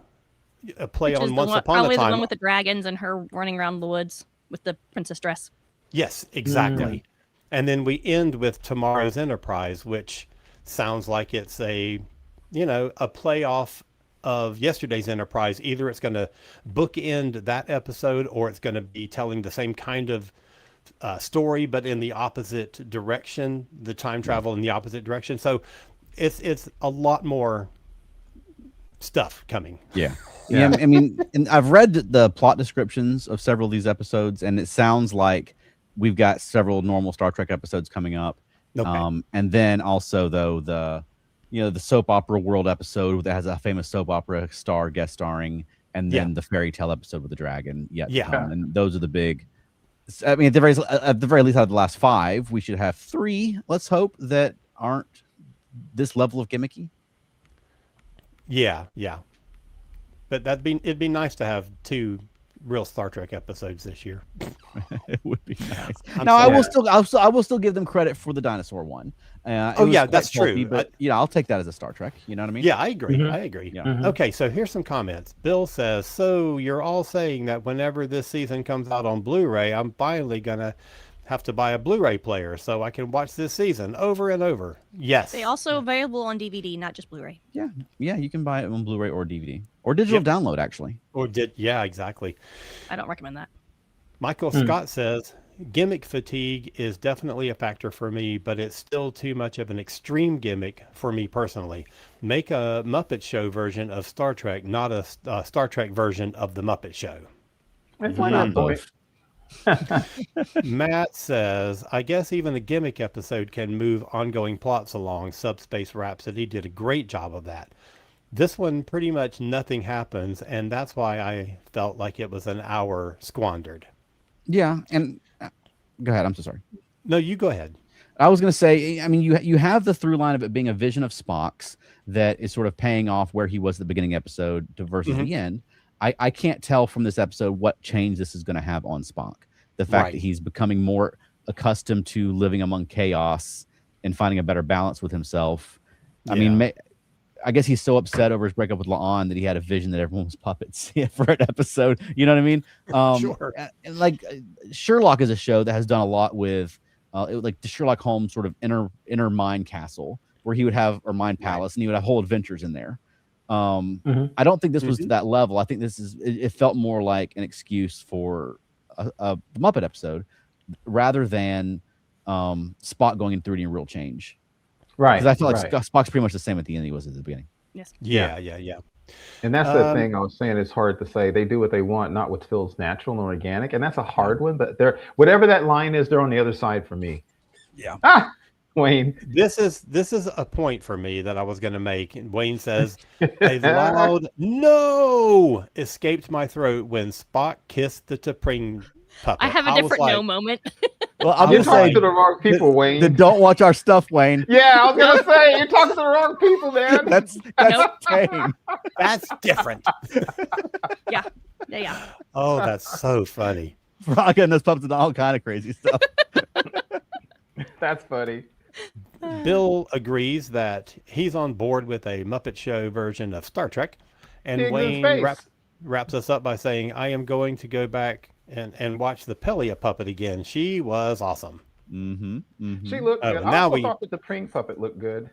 a play on Once Upon a Time. Probably the one with the dragons and her running around the woods with the princess dress. Yes, exactly. And then we end with Tomorrow's Enterprise, which sounds like it's a play off of yesterday's Enterprise. Either it's going to bookend that episode or it's going to be telling the same kind of story, but in the opposite direction, the time travel in the opposite direction. So it's a lot more stuff coming. Yeah. I mean, and I've read the plot descriptions of several of these episodes, and it sounds like we've got several normal Star Trek episodes coming up. Okay. And then also though the soap opera world episode that has a famous soap opera star guest starring, and then the fairy tale episode with the dragon yet to come. And those are the big. I mean, at the very least, out of the last 5, we should have 3. Let's hope that aren't this level of gimmicky. Yeah. But it'd be nice to have 2 real Star Trek episodes this year. It would be nice. I will still give them credit for the dinosaur one. That's bulky, true. But I'll take that as a Star Trek. You know what I mean? Yeah, I agree. I agree. Yeah. Okay, so here's some comments. Bill says, so you're all saying that whenever this season comes out on Blu-ray, I'm finally gonna have to buy a Blu-ray player so I can watch this season over and over. Yes. They also available on DVD, not just Blu-ray. Yeah, you can buy it on Blu-ray or DVD or digital download actually. Yeah, exactly. I don't recommend that. Michael Scott says, gimmick fatigue is definitely a factor for me, but it's still too much of an extreme gimmick for me personally. Make a Muppet Show version of Star Trek, not a Star Trek version of the Muppet Show. Why not both? Matt says, I guess even a gimmick episode can move ongoing plots along. Subspace Rhapsody did a great job of that. This one, pretty much nothing happens, and that's why I felt like it was an hour squandered. Yeah, and go ahead. I'm so sorry. No, you go ahead. I was going to say, I mean, you have the through line of it being a vision of Spock's that is sort of paying off where he was at the beginning episode to versus the end. I can't tell from this episode what change this is going to have on Spock. The fact that he's becoming more accustomed to living among chaos and finding a better balance with himself. I mean, I guess he's so upset over his breakup with La'an that he had a vision that everyone was puppets for an episode. You know what I mean? Sure. And like Sherlock is a show that has done a lot with like the Sherlock Holmes sort of inner mind castle where he would have, or mind palace, and he would have whole adventures in there. I don't think this was to that level. I think it felt more like an excuse for a Muppet episode rather than Spock going through any real change. Right. Because I feel like Spock's pretty much the same at the end he was at the beginning. Yes. Yeah. And that's the thing I was saying. It's hard to say. They do what they want, not what feels natural and organic. And that's a hard one. But whatever that line is, they're on the other side for me. Yeah. Wayne. This is a point for me that I was going to make. And Wayne says, a loud no escaped my throat when Spock kissed the T'Pring puppet. I have a different no moment. Well, I'm You're just talking saying to the wrong people, Wayne. Then don't watch our stuff, Wayne. Yeah, I was gonna say you're talking to the wrong people, man. That's tame. That's different. Yeah. Oh, that's so funny. Veronica and those puppets and all kind of crazy stuff. That's funny. Bill agrees that he's on board with a Muppet Show version of Star Trek, and Wayne wraps us up by saying, "I am going to go back and watch the Pelia puppet again. She was awesome." She looked good. I also thought that the T'Pring puppet looked good.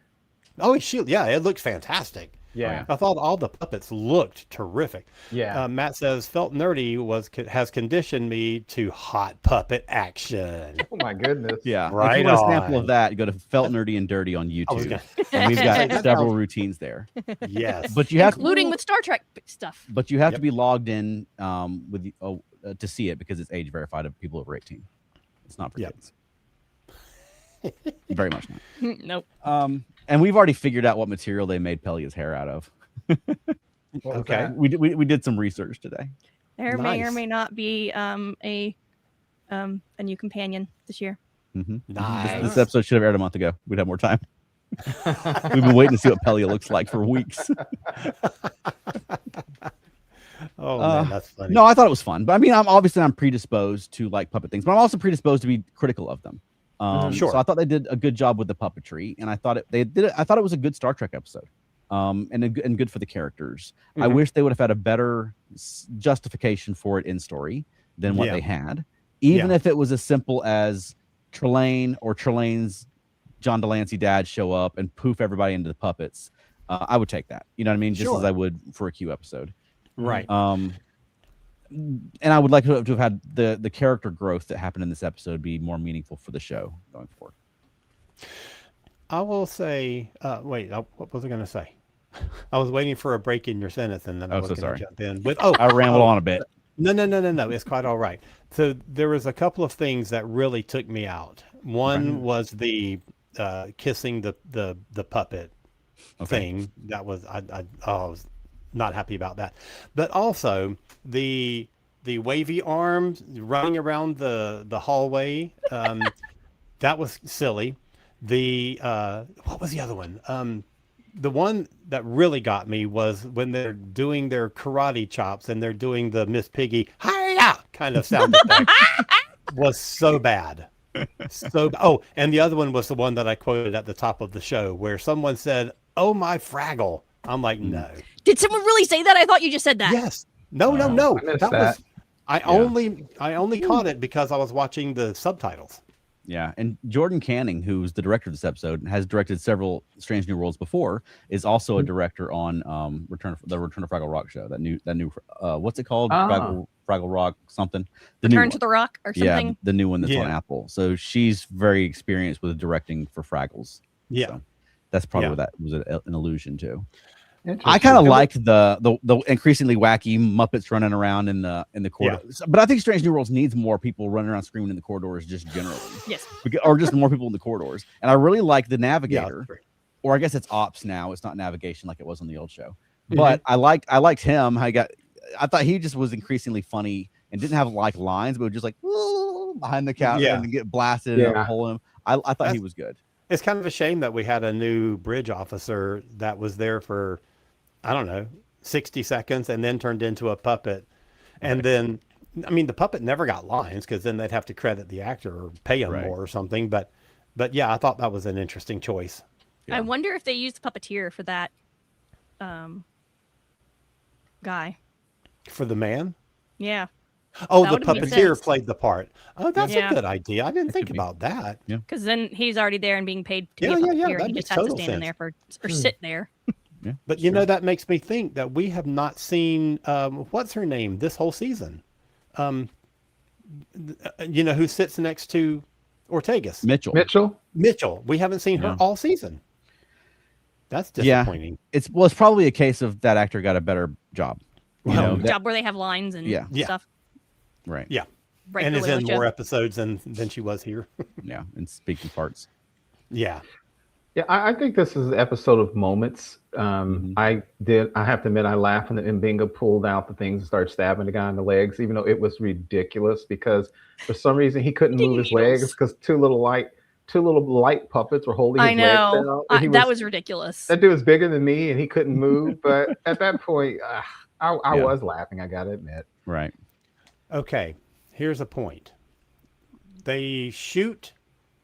Oh, it looked fantastic. Yeah. I thought all the puppets looked terrific. Yeah. Matt says, felt nerdy has conditioned me to hot puppet action. Oh my goodness. Yeah. Right. If you want a sample of that, go to Felt Nerdy and Dirty on YouTube. And we've got several routines there. Yes. But you have including with Star Trek stuff. But you have to be logged in with to see it because it's age verified of people over 18. It's not for kids. Very much not. Nope. And we've already figured out what material they made Pelia's hair out of. Okay. We did some research today. There may or may not be a new companion this year. Nice. This episode should have aired a month ago. We'd have more time. We've been waiting to see what Pelia looks like for weeks. Oh man, that's funny. No, I thought it was fun, but I mean, I'm predisposed to like puppet things, but I'm also predisposed to be critical of them. Sure. So I thought they did a good job with the puppetry, and I thought it was a good Star Trek episode, and good for the characters. I wish they would have had a better justification for it in story than what they had, even if it was as simple as Trelane or Trelane's John Delancey dad show up and poof everybody into the puppets. I would take that. You know what I mean? Just as I would for a Q episode. Right. And I would like to have had the character growth that happened in this episode be more meaningful for the show going forward. I will say, what was I going to say? I was waiting for a break in your sentence, and then I was going to jump in with. I rambled on a bit. No. It's quite all right. So there was a couple of things that really took me out. One was the kissing the puppet thing. That was I was not happy about that. But also the wavy arms running around the hallway. That was silly. What was the other one? The one that really got me was when they're doing their karate chops and they're doing the Miss Piggy hi-ya kind of sound effect. Was so bad. And the other one was the one that I quoted at the top of the show where someone said, "Oh my Fraggle." I'm like, no. Did someone really say that? I thought you just said that. Yes. No. I missed that. I only caught it because I was watching the subtitles. Yeah, and Jordan Canning, who's the director of this episode, has directed several Strange New Worlds before, is also a director on Return of Fraggle Rock show. That new what's it called? Fraggle Rock something. The Return to the Rock or something. Yeah, the new one that's on Apple. So she's very experienced with directing for Fraggles. Yeah, so that's probably what that was an allusion to. Interesting. I kind of like the increasingly wacky Muppets running around in the corridor, but I think Strange New Worlds needs more people running around screaming in the corridors, just generally. Yes, or just more people in the corridors. And I really like the navigator, or I guess it's ops now. It's not navigation like it was on the old show. But I liked him. I thought he just was increasingly funny and didn't have like lines, but was just like behind the couch and get blasted and pull him. I thought he was good. It's kind of a shame that we had a new bridge officer that was there for, I don't know, 60 seconds and then turned into a puppet. And then, I mean, the puppet never got lines because then they'd have to credit the actor or pay him more or something. But yeah, I thought that was an interesting choice. I wonder if they used puppeteer for that guy. For the man? Yeah. Oh, that the puppeteer played the part. Oh, that's a good idea. I didn't think about that. Yeah. Because then he's already there and being paid to be a puppeteer. And he just has to stand in there or sit there. Yeah, but you know, that makes me think that we have not seen what's her name this whole season. You know, who sits next to Ortegas? Mitchell. We haven't seen her all season. That's disappointing. It's probably a case of that actor got a better job. Job where they have lines and stuff. Right. Yeah. And is in more episodes than she was here. Yeah, and speaking parts. Yeah. Yeah, I think this is an episode of moments. I have to admit, I laughed when Binga pulled out the things and started stabbing the guy in the legs, even though it was ridiculous because for some reason he couldn't move his legs because two little light puppets were holding his legs out. That was ridiculous. That dude was bigger than me and he couldn't move. But at that point, I was laughing, I gotta admit. Right. Okay, here's a point. They shoot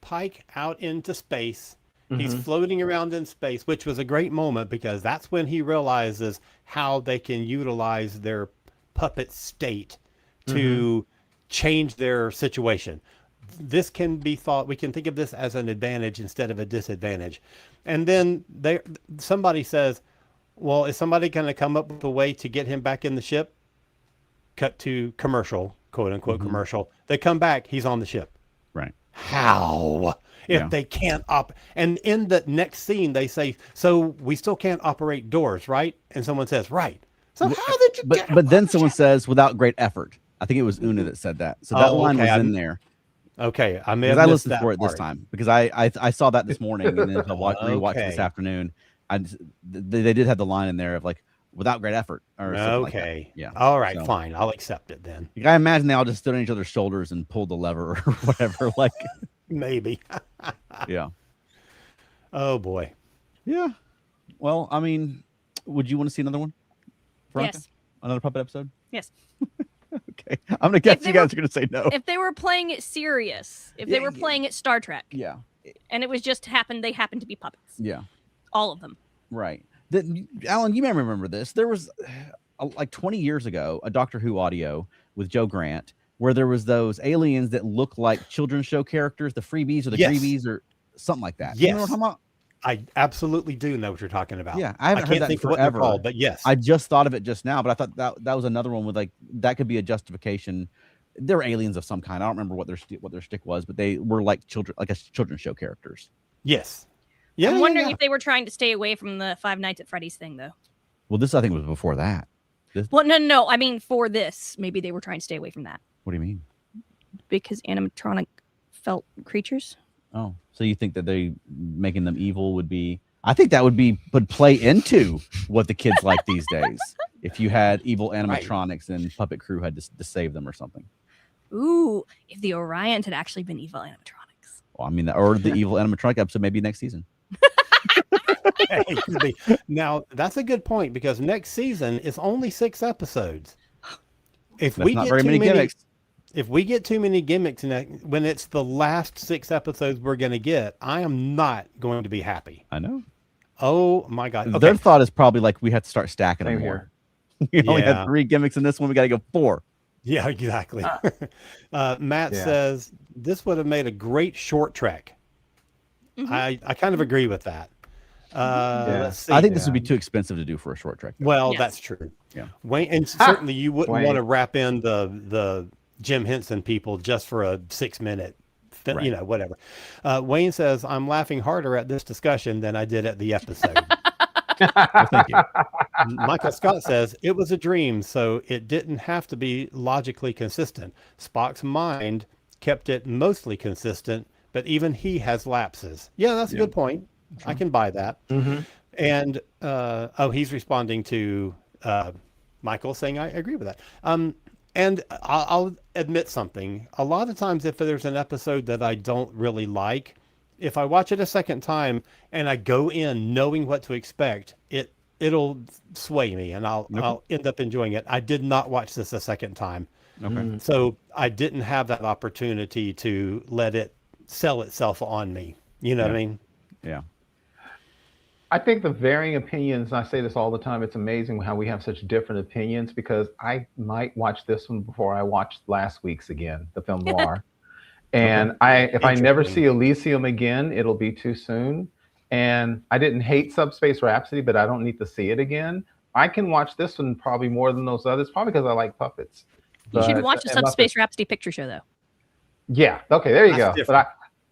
Pike out into space. He's floating around in space, which was a great moment because that's when he realizes how they can utilize their puppet state to change their situation. This can be thought, we can think of this as an advantage instead of a disadvantage. And then somebody says, well, is somebody going to come up with a way to get him back in the ship? Cut to commercial, quote unquote commercial. They come back, he's on the ship. Right. How? If they can't and in the next scene they say, so we still can't operate doors, right? And someone says, right. So how did you but then someone says without great effort. I think it was Una that said that. So that line was in there. Okay, I listened for it this time because I saw that this morning and then I rewatched it this afternoon. They did have the line in there of like without great effort or something like that. Yeah. All right, fine. I'll accept it then. I imagine they all just stood on each other's shoulders and pulled the lever or whatever. Like maybe. Yeah. Oh boy. Yeah. Well, I mean, would you want to see another one? Veronica? Yes. Another puppet episode? yes. Okay. I'm gonna guess you guys are gonna say no. If they were playing it serious, if they were playing it Star Trek, and it was just they happened to be puppets. Yeah. All of them. Right. Alan, you may remember this. There was like 20 years ago a Doctor Who audio with Joe Grant where there was those aliens that look like children's show characters, the Freebies or the Greebies or something like that. Yes. You know what I'm talking about? I absolutely do know what you're talking about. Yeah, I haven't heard that in forever. Called, but yes, I just thought of it just now. But I thought that was another one with like that could be a justification. They were aliens of some kind. I don't remember what their stick was, but they were like children's show characters. Yes. Yeah. I'm wondering if they were trying to stay away from the Five Nights at Freddy's thing, though. Well, this I think was before that. Well, no. I mean, for this, maybe they were trying to stay away from that. What do you mean? Because animatronic felt creatures. Oh, so you think that they making them evil would be? I think that would play into what the kids like these days. If you had evil animatronics and puppet crew had to save them or something. Ooh, if the Orions had actually been evil animatronics. Well, I mean, or the evil animatronic episode maybe next season. Now that's a good point because next season is only 6 episodes. If That's not very many gimmicks. If we get too many gimmicks when it's the last 6 episodes we're going to get, I am not going to be happy. I know. Oh my God. Okay. Their thought is probably like we have to start stacking them more. We only had 3 gimmicks in this one. We got to go 4. Yeah, exactly. Matt Yeah. says this would have made a great short trek. Mhm. I kind of agree with that. Yeah. Let's see. I think this would be too expensive to do for a short trek. Though. Well, Yes. that's true. Yeah. Wayne, and certainly you wouldn't Wayne. want to wrap in the Jim Henson people just for a 6-minute, Right. you know, whatever. Wayne says, I'm laughing harder at this discussion than I did at the episode. Well, thank you. Michael Scott says, it was a dream, so it didn't have to be logically consistent. Spock's mind kept it mostly consistent, but even he has lapses. Yeah, that's a good point. I can buy that. And, he's responding to Michael saying, I agree with that. And I'll admit something. A lot of times if there's an episode that I don't really like, if I watch it a second time and I go in knowing what to expect, it'll sway me and I'll end up enjoying it. I did not watch this a second time. Okay. So I didn't have that opportunity to let it sell itself on me. You know what I mean? Yeah. I think the varying opinions, and I say this all the time, it's amazing how we have such different opinions, because I might watch this one before I watched last week's again, the film noir. And if I never see Elysium again, it'll be too soon. And I didn't hate Subspace Rhapsody, but I don't need to see it again. I can watch this one probably more than those others, probably because I like puppets. You should But- watch the and Subspace Rhapsody picture show, though. Yeah. Okay. There you That's go. different.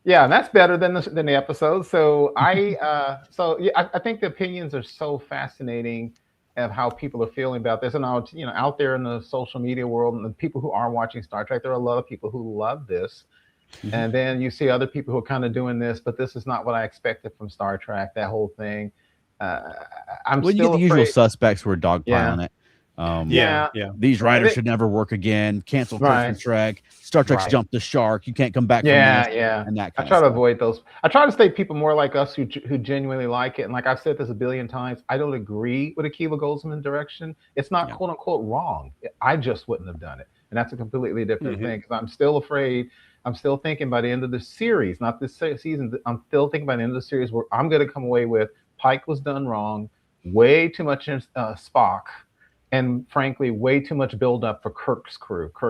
And that's better than the episode. So I think the opinions are so fascinating of how people are feeling about this, and out there in the social media world, and the people who are watching Star Trek, there are a lot of people who love this, and then you see other people who are kind of doing this, but this is not what I expected from Star Trek. That whole thing. I'm Well, you still get the usual afraid. suspects who are dogpiling Yeah. it. Yeah. These writers They- should never work again. Cancel Right. Star Trek. Star Trek's Right. jumped the shark. You can't come back from Yeah, this. yeah. And that I kind try of to stuff. avoid those. I try to stay people more like us who genuinely like it. And like I've said this a billion times, I don't agree with Akiva Goldsman's direction. It's not quote unquote wrong. I just wouldn't have done it. And that's a completely different thing, because I'm still afraid. I'm still thinking by the end of the series, not this season, I'm still thinking by the end of the series where I'm going to come away with Pike was done wrong, way too much in Spock, and frankly, way too much build up for Kirk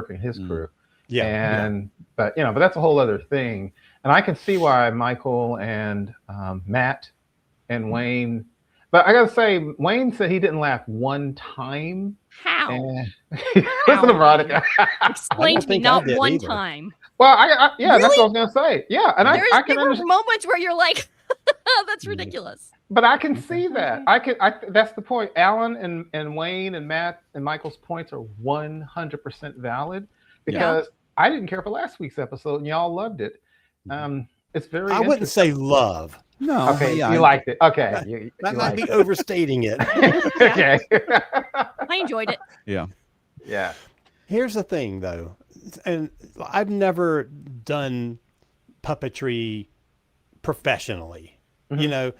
and his crew. But that's a whole other thing. And I can see why Michael and Matt and Wayne, but I gotta say, Wayne said he didn't laugh one time. How? Listen to Veronica. Explain to me, not one time. Well, that's Really? what I was gonna say. Yeah, and I can there were understand. moments where you're like, that's ridiculous. But I can see that. That's the point. Alan and Wayne and Matt and Michael's points are 100% valid, because I didn't care for last week's episode and y'all loved it. It's very. I wouldn't say love. No. Okay, yeah, you liked it. Okay, That you might liked be it. overstating it. Okay. I enjoyed it. Yeah. Yeah. Here's the thing, though, and I've never done puppetry professionally. You know,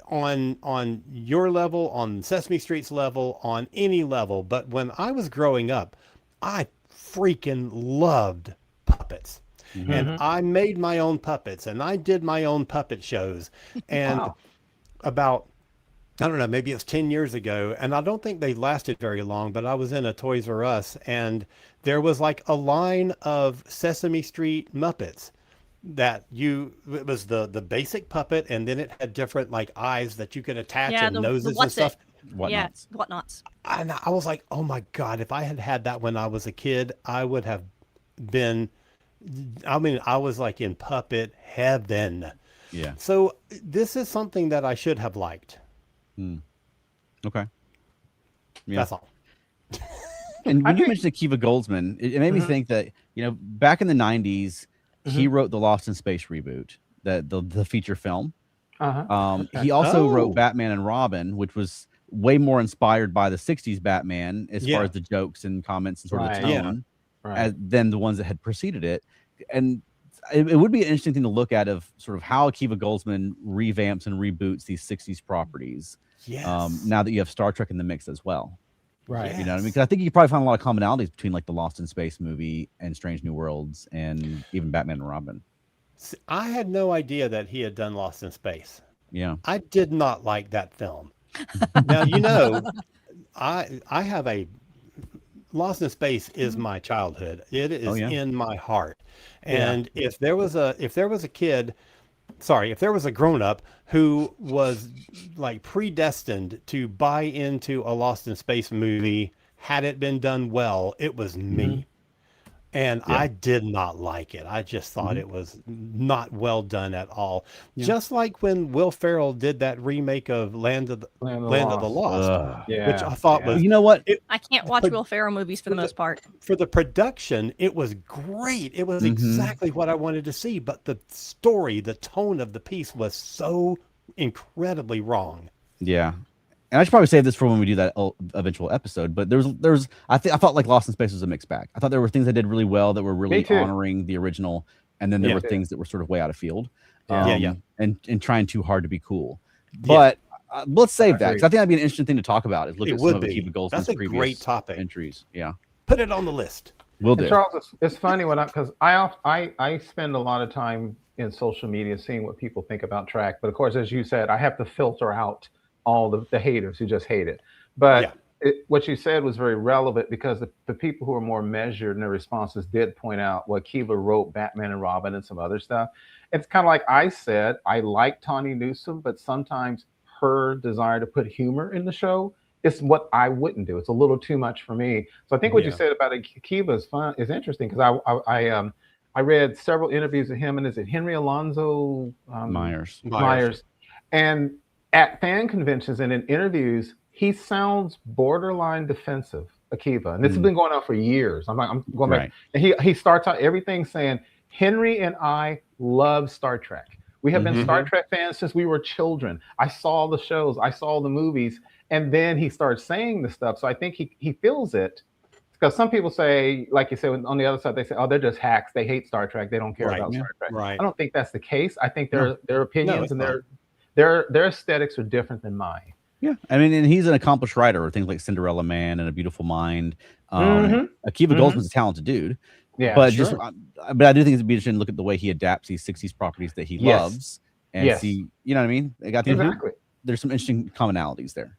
on your level, on Sesame Street's level, on any level. But when I was growing up, I freaking loved puppets. And I made my own puppets, and I did my own puppet shows. And about, I don't know, maybe it's 10 years ago, and I don't think they lasted very long, but I was in a Toys R Us, and there was like a line of Sesame Street Muppets that it was the basic puppet, and then it had different like eyes that you could attach and noses and stuff. Whatnots. And I was like, oh my God, if I had had that when I was a kid, I would have been, I was like in puppet heaven. Yeah. So this is something that I should have liked. Okay. Yeah. That's all. And when you mentioned Akiva Goldsman, it made me think that, back in the 90s, he wrote the Lost in Space reboot, the feature film. He also wrote Batman and Robin, which was way more inspired by the 60s Batman as far as the jokes and comments and sort of the tone than the ones that had preceded it. And it would be an interesting thing to look at of sort of how Akiva Goldsman revamps and reboots these 60s properties. Now that you have Star Trek in the mix as well. Right. You know what I mean? Because I think you could probably find a lot of commonalities between like the Lost in Space movie and Strange New Worlds and even Batman and Robin. I had no idea that he had done Lost in Space. Yeah. I did not like that film. Now, I have a Lost in Space is my childhood. It is yeah. in my heart. And if there was a kid, sorry, if there was a grown up who was like predestined to buy into a Lost in Space movie, had it been done well, it was me. And I did not like it. I just thought it was not well done at all. Just like when Will Ferrell did that remake of Land of the Lost, which I thought was, you know what? I can't watch Will Ferrell movies for the most part. For the production, it was great. It was exactly what I wanted to see. But the story, the tone of the piece was so incredibly wrong. Yeah. And I should probably save this for when we do that eventual episode. But I thought like Lost in Space was a mixed bag. I thought there were things that did really well that were really honoring the original, and then there were things that were sort of way out of field, and trying too hard to be cool. But let's save that, because I think that'd be an interesting thing to talk about. Is look at some of Akiva Goldsman's previous great topic entries. Yeah, put it on the list. We'll do. Charles, it's funny because I spend a lot of time in social media seeing what people think about track, but of course, as you said, I have to filter out all the haters who just hate it. But what you said was very relevant, because the people who are more measured in their responses did point out what Akiva wrote, Batman and Robin and some other stuff. It's kind of like I said, I like Tawny Newsome, but sometimes her desire to put humor in the show is what I wouldn't do. It's a little too much for me. So I think what you said about Akiva is interesting, because I read several interviews of him, and is it Henry Alonso Myers. And at fan conventions and in interviews, he sounds borderline defensive, Akiva. And this has been going on for years. I'm going back. And he starts out everything saying, Henry and I love Star Trek. We have been Star Trek fans since we were children. I saw the shows, I saw the movies, and then he starts saying the stuff. So I think he feels it. Because some people say, like you said, on the other side, they say, oh, they're just hacks. They hate Star Trek. They don't care about Star Trek. I don't think that's the case. I think their opinions and their aesthetics are different than mine. Yeah, I mean, and he's an accomplished writer of things like Cinderella Man and A Beautiful Mind. Akiva Goldsman's a talented dude. Yeah, but but I do think it'd be interesting to look at the way he adapts these 60s properties that he loves and see, you know what I mean? There's some interesting commonalities there.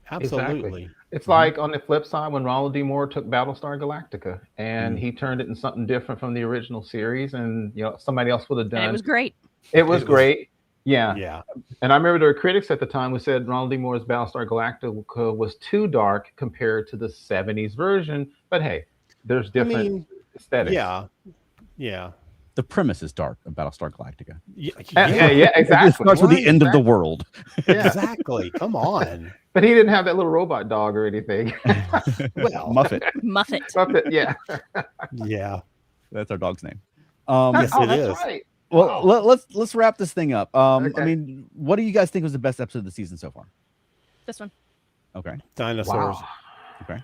Absolutely. Exactly. It's like on the flip side, when Ronald D. Moore took Battlestar Galactica and he turned it into something different from the original series, and somebody else would have done. And it was great. It was great. Yeah. And I remember there were critics at the time who said Ronald D. Moore's Battlestar Galactica was too dark compared to the 70s version. But hey, there's different aesthetics. Yeah. The premise is dark of Battlestar Galactica. Yeah, exactly. It starts with the end of the world. Exactly. Come on. But he didn't have that little robot dog or anything. Well, Muffet. Muffet, yeah. Yeah. That's our dog's name. Yes, it is. Right. Well, let's wrap this thing up. I mean, what do you guys think was the best episode of the season so far? This one. Okay. Dinosaurs. Wow. Okay.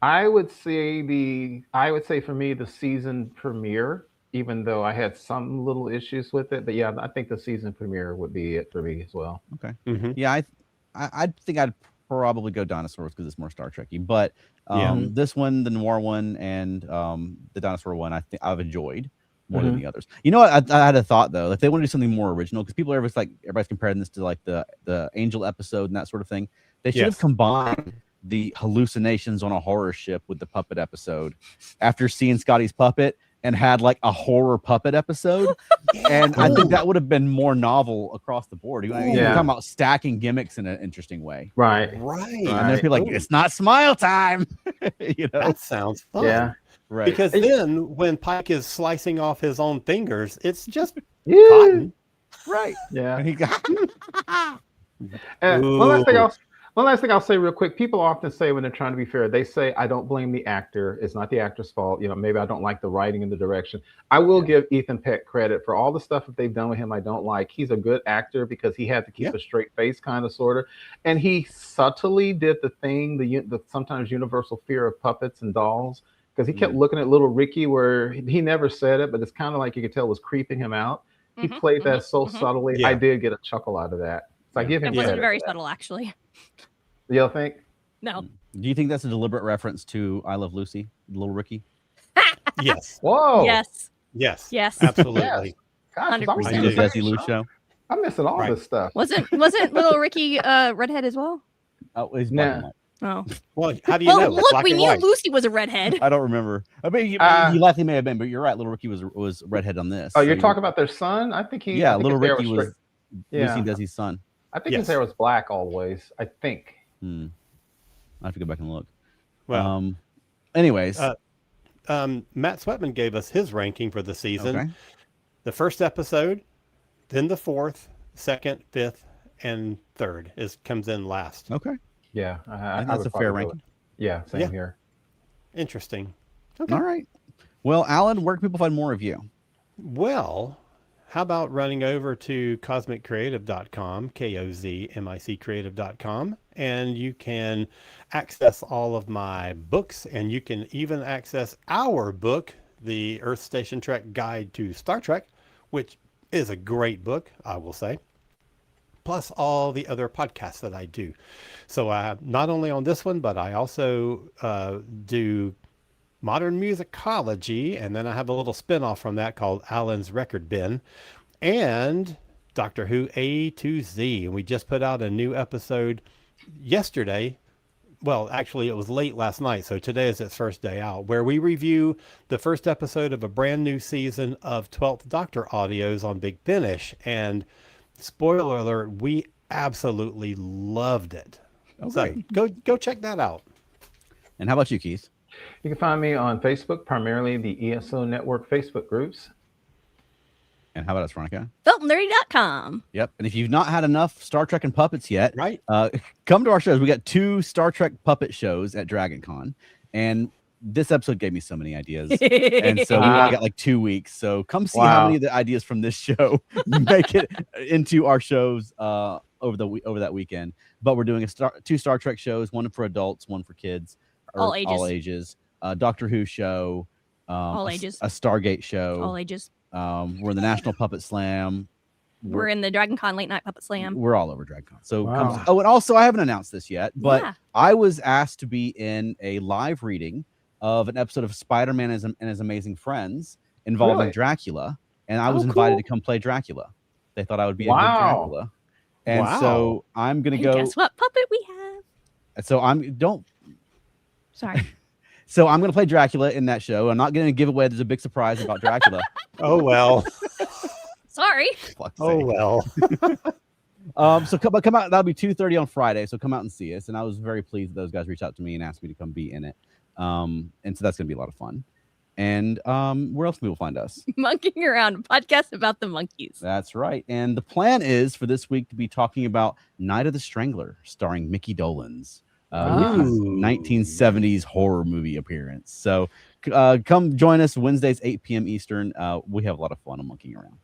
I would say for me the season premiere, even though I had some little issues with it, but yeah, I think the season premiere would be it for me as well. Okay. Yeah, I think I'd probably go Dinosaurs because it's more Star Trekky, but this one, the noir one, and the dinosaur one, I think I've enjoyed more than the others. You know what? I had a thought though, if they want to do something more original, because people are everybody's comparing this to like the Angel episode and that sort of thing. They should have combined the hallucinations on a horror ship with the puppet episode after seeing Scotty's puppet, and had like a horror puppet episode. And I think that would have been more novel across the board. You're talking about stacking gimmicks in an interesting way. Right. And then people like, it's not smile time. That sounds fun. Yeah. Right. Because then when Pike is slicing off his own fingers, it's just cotton. Right. Yeah. And he got one last thing I'll say real quick. People often say when they're trying to be fair, they say, I don't blame the actor. It's not the actor's fault. Maybe I don't like the writing and the direction. I will give Ethan Peck credit for all the stuff that they've done with him I don't like. He's a good actor because he had to keep a straight face, kind of, sort of. And he subtly did the thing, the sometimes universal fear of puppets and dolls, because he kept looking at little Ricky where he never said it, but it's kind of like you could tell was creeping him out. He played that so subtly. Yeah. I did get a chuckle out of that. So I give him It wasn't very subtle, actually. You don't think? No. Do you think that's a deliberate reference to I Love Lucy, Little Ricky? Yes. Whoa. Yes. Yes. Absolutely. Yes. Gosh, 100%. Desi Lou show. I'm missing all this stuff. Wasn't little Ricky redhead as well? Oh, he's Nah. Oh. Well, how do you Well, know? It's look, black we and knew white. Lucy was a redhead. I don't remember. I mean, he likely may have been, but you're right. Little Ricky was redhead on this. Oh, you're talking about their son? I think Yeah, I think Little his hair Ricky was yeah. Lucy and Desi's son. I think his hair was black always. I think. I have to go back and look. Well, anyways, Matt Sweatman gave us his ranking for the season. Okay. The first episode, then the fourth, second, fifth, and third comes in last. Okay. Yeah, I think that's a fair ranking. Yeah, same here. Interesting. Okay. All right. Well, Alan, where can people find more of you? Well, how about running over to cosmiccreative.com, KOZMIC creative.com, and you can access all of my books, and you can even access our book, The Earth Station Trek Guide to Star Trek, which is a great book, I will say, plus all the other podcasts that I do. So not only on this one, but I also do Modern Musicology, and then I have a little spin-off from that called Alan's Record Bin, and Doctor Who A to Z. And we just put out a new episode yesterday. Well, actually, it was late last night, so today is its first day out, where we review the first episode of a brand new season of 12th Doctor audios on Big Finish. And spoiler alert, we absolutely loved it. Okay. So go check that out. And how about you, Keith? You can find me on Facebook, primarily the ESO Network Facebook groups. And how about us, Veronica? FeltonNerdy.com. Yep. And if you've not had enough Star Trek and puppets yet, right? Come to our shows. We got 2 Star Trek puppet shows at Dragon Con, and this episode gave me so many ideas, and so we only got like 2 weeks. So come see how many of the ideas from this show make it into our shows over that weekend. But we're doing 2 Star Trek shows, one for adults, one for kids, all ages. Doctor Who show, all ages, a Stargate show, all ages. We're in the National Puppet Slam. We're in the Dragon Con Late Night Puppet Slam. We're all over Dragon Con. So and also I haven't announced this yet, but I was asked to be in a live reading of an episode of Spider-Man and His Amazing Friends involving Dracula, and I was invited to come play Dracula. They thought I would be a good Dracula. And so I'm gonna go. Guess what puppet we have? So Sorry. So I'm gonna play Dracula in that show. I'm not gonna give away. There's a big surprise about Dracula. Oh well. Sorry. Oh well. So come out. That'll be 2:30 on Friday. So come out and see us. And I was very pleased that those guys reached out to me and asked me to come be in it. And so that's gonna be a lot of fun. And where else can people find us? Monkeying Around, a podcast about the monkeys. That's right. And the plan is for this week to be talking about Night of the Strangler, starring Mickey Dolenz. 1970s horror movie appearance. So come join us Wednesdays, 8 p.m. Eastern. We have a lot of fun on Monkeying Around.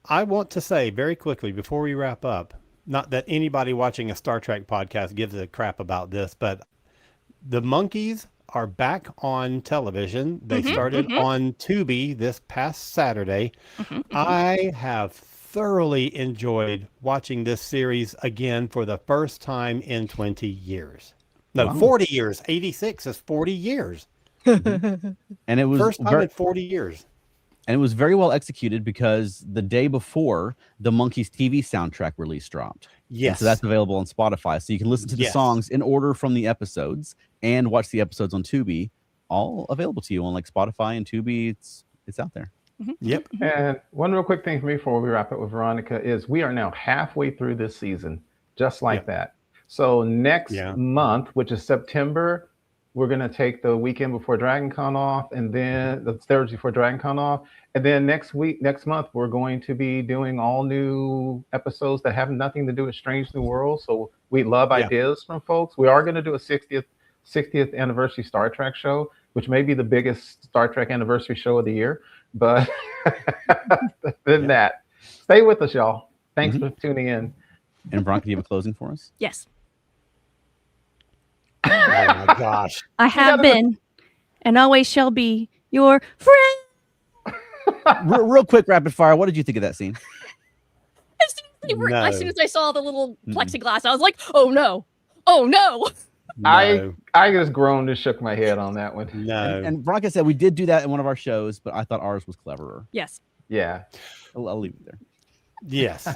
I want to say very quickly before we wrap up, not that anybody watching a Star Trek podcast gives a crap about this, but the monkeys are back on television. They started on Tubi this past Saturday. I have thoroughly enjoyed watching this series again for the first time in 20 years. No, 40 years. 86 is 40 years. And it was first time in 40 years. And it was very well executed because the day before the Monkeys TV soundtrack release dropped. Yes. And so that's available on Spotify. So you can listen to the songs in order from the episodes and watch the episodes on Tubi, all available to you on like Spotify and Tubi. It's out there. Yep. And one real quick thing for me before we wrap up with Veronica is we are now halfway through this season, just like that. So next month, which is September, we're going to take the weekend before Dragon Con off, and then the Thursday before Dragon Con off. And then next month, we're going to be doing all new episodes that have nothing to do with Strange New World. So we love ideas from folks. We are going to do a 60th anniversary Star Trek show, which may be the biggest Star Trek anniversary show of the year. But than that, stay with us, y'all. Thanks for tuning in. And Veronica, do you have a closing for us? Yes. Oh my gosh. I have been and always shall be your friend. real quick, rapid fire. What did you think of that scene? As soon as I saw the little plexiglass, I was like, oh no. Oh no. I just groaned and shook my head on that one. No. And Veronica said we did do that in one of our shows, but I thought ours was cleverer. Yes. Yeah. I'll leave it there. Yes. All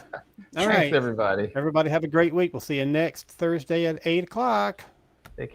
Thanks, right, everybody. Everybody have a great week. We'll see you next Thursday at 8 o'clock.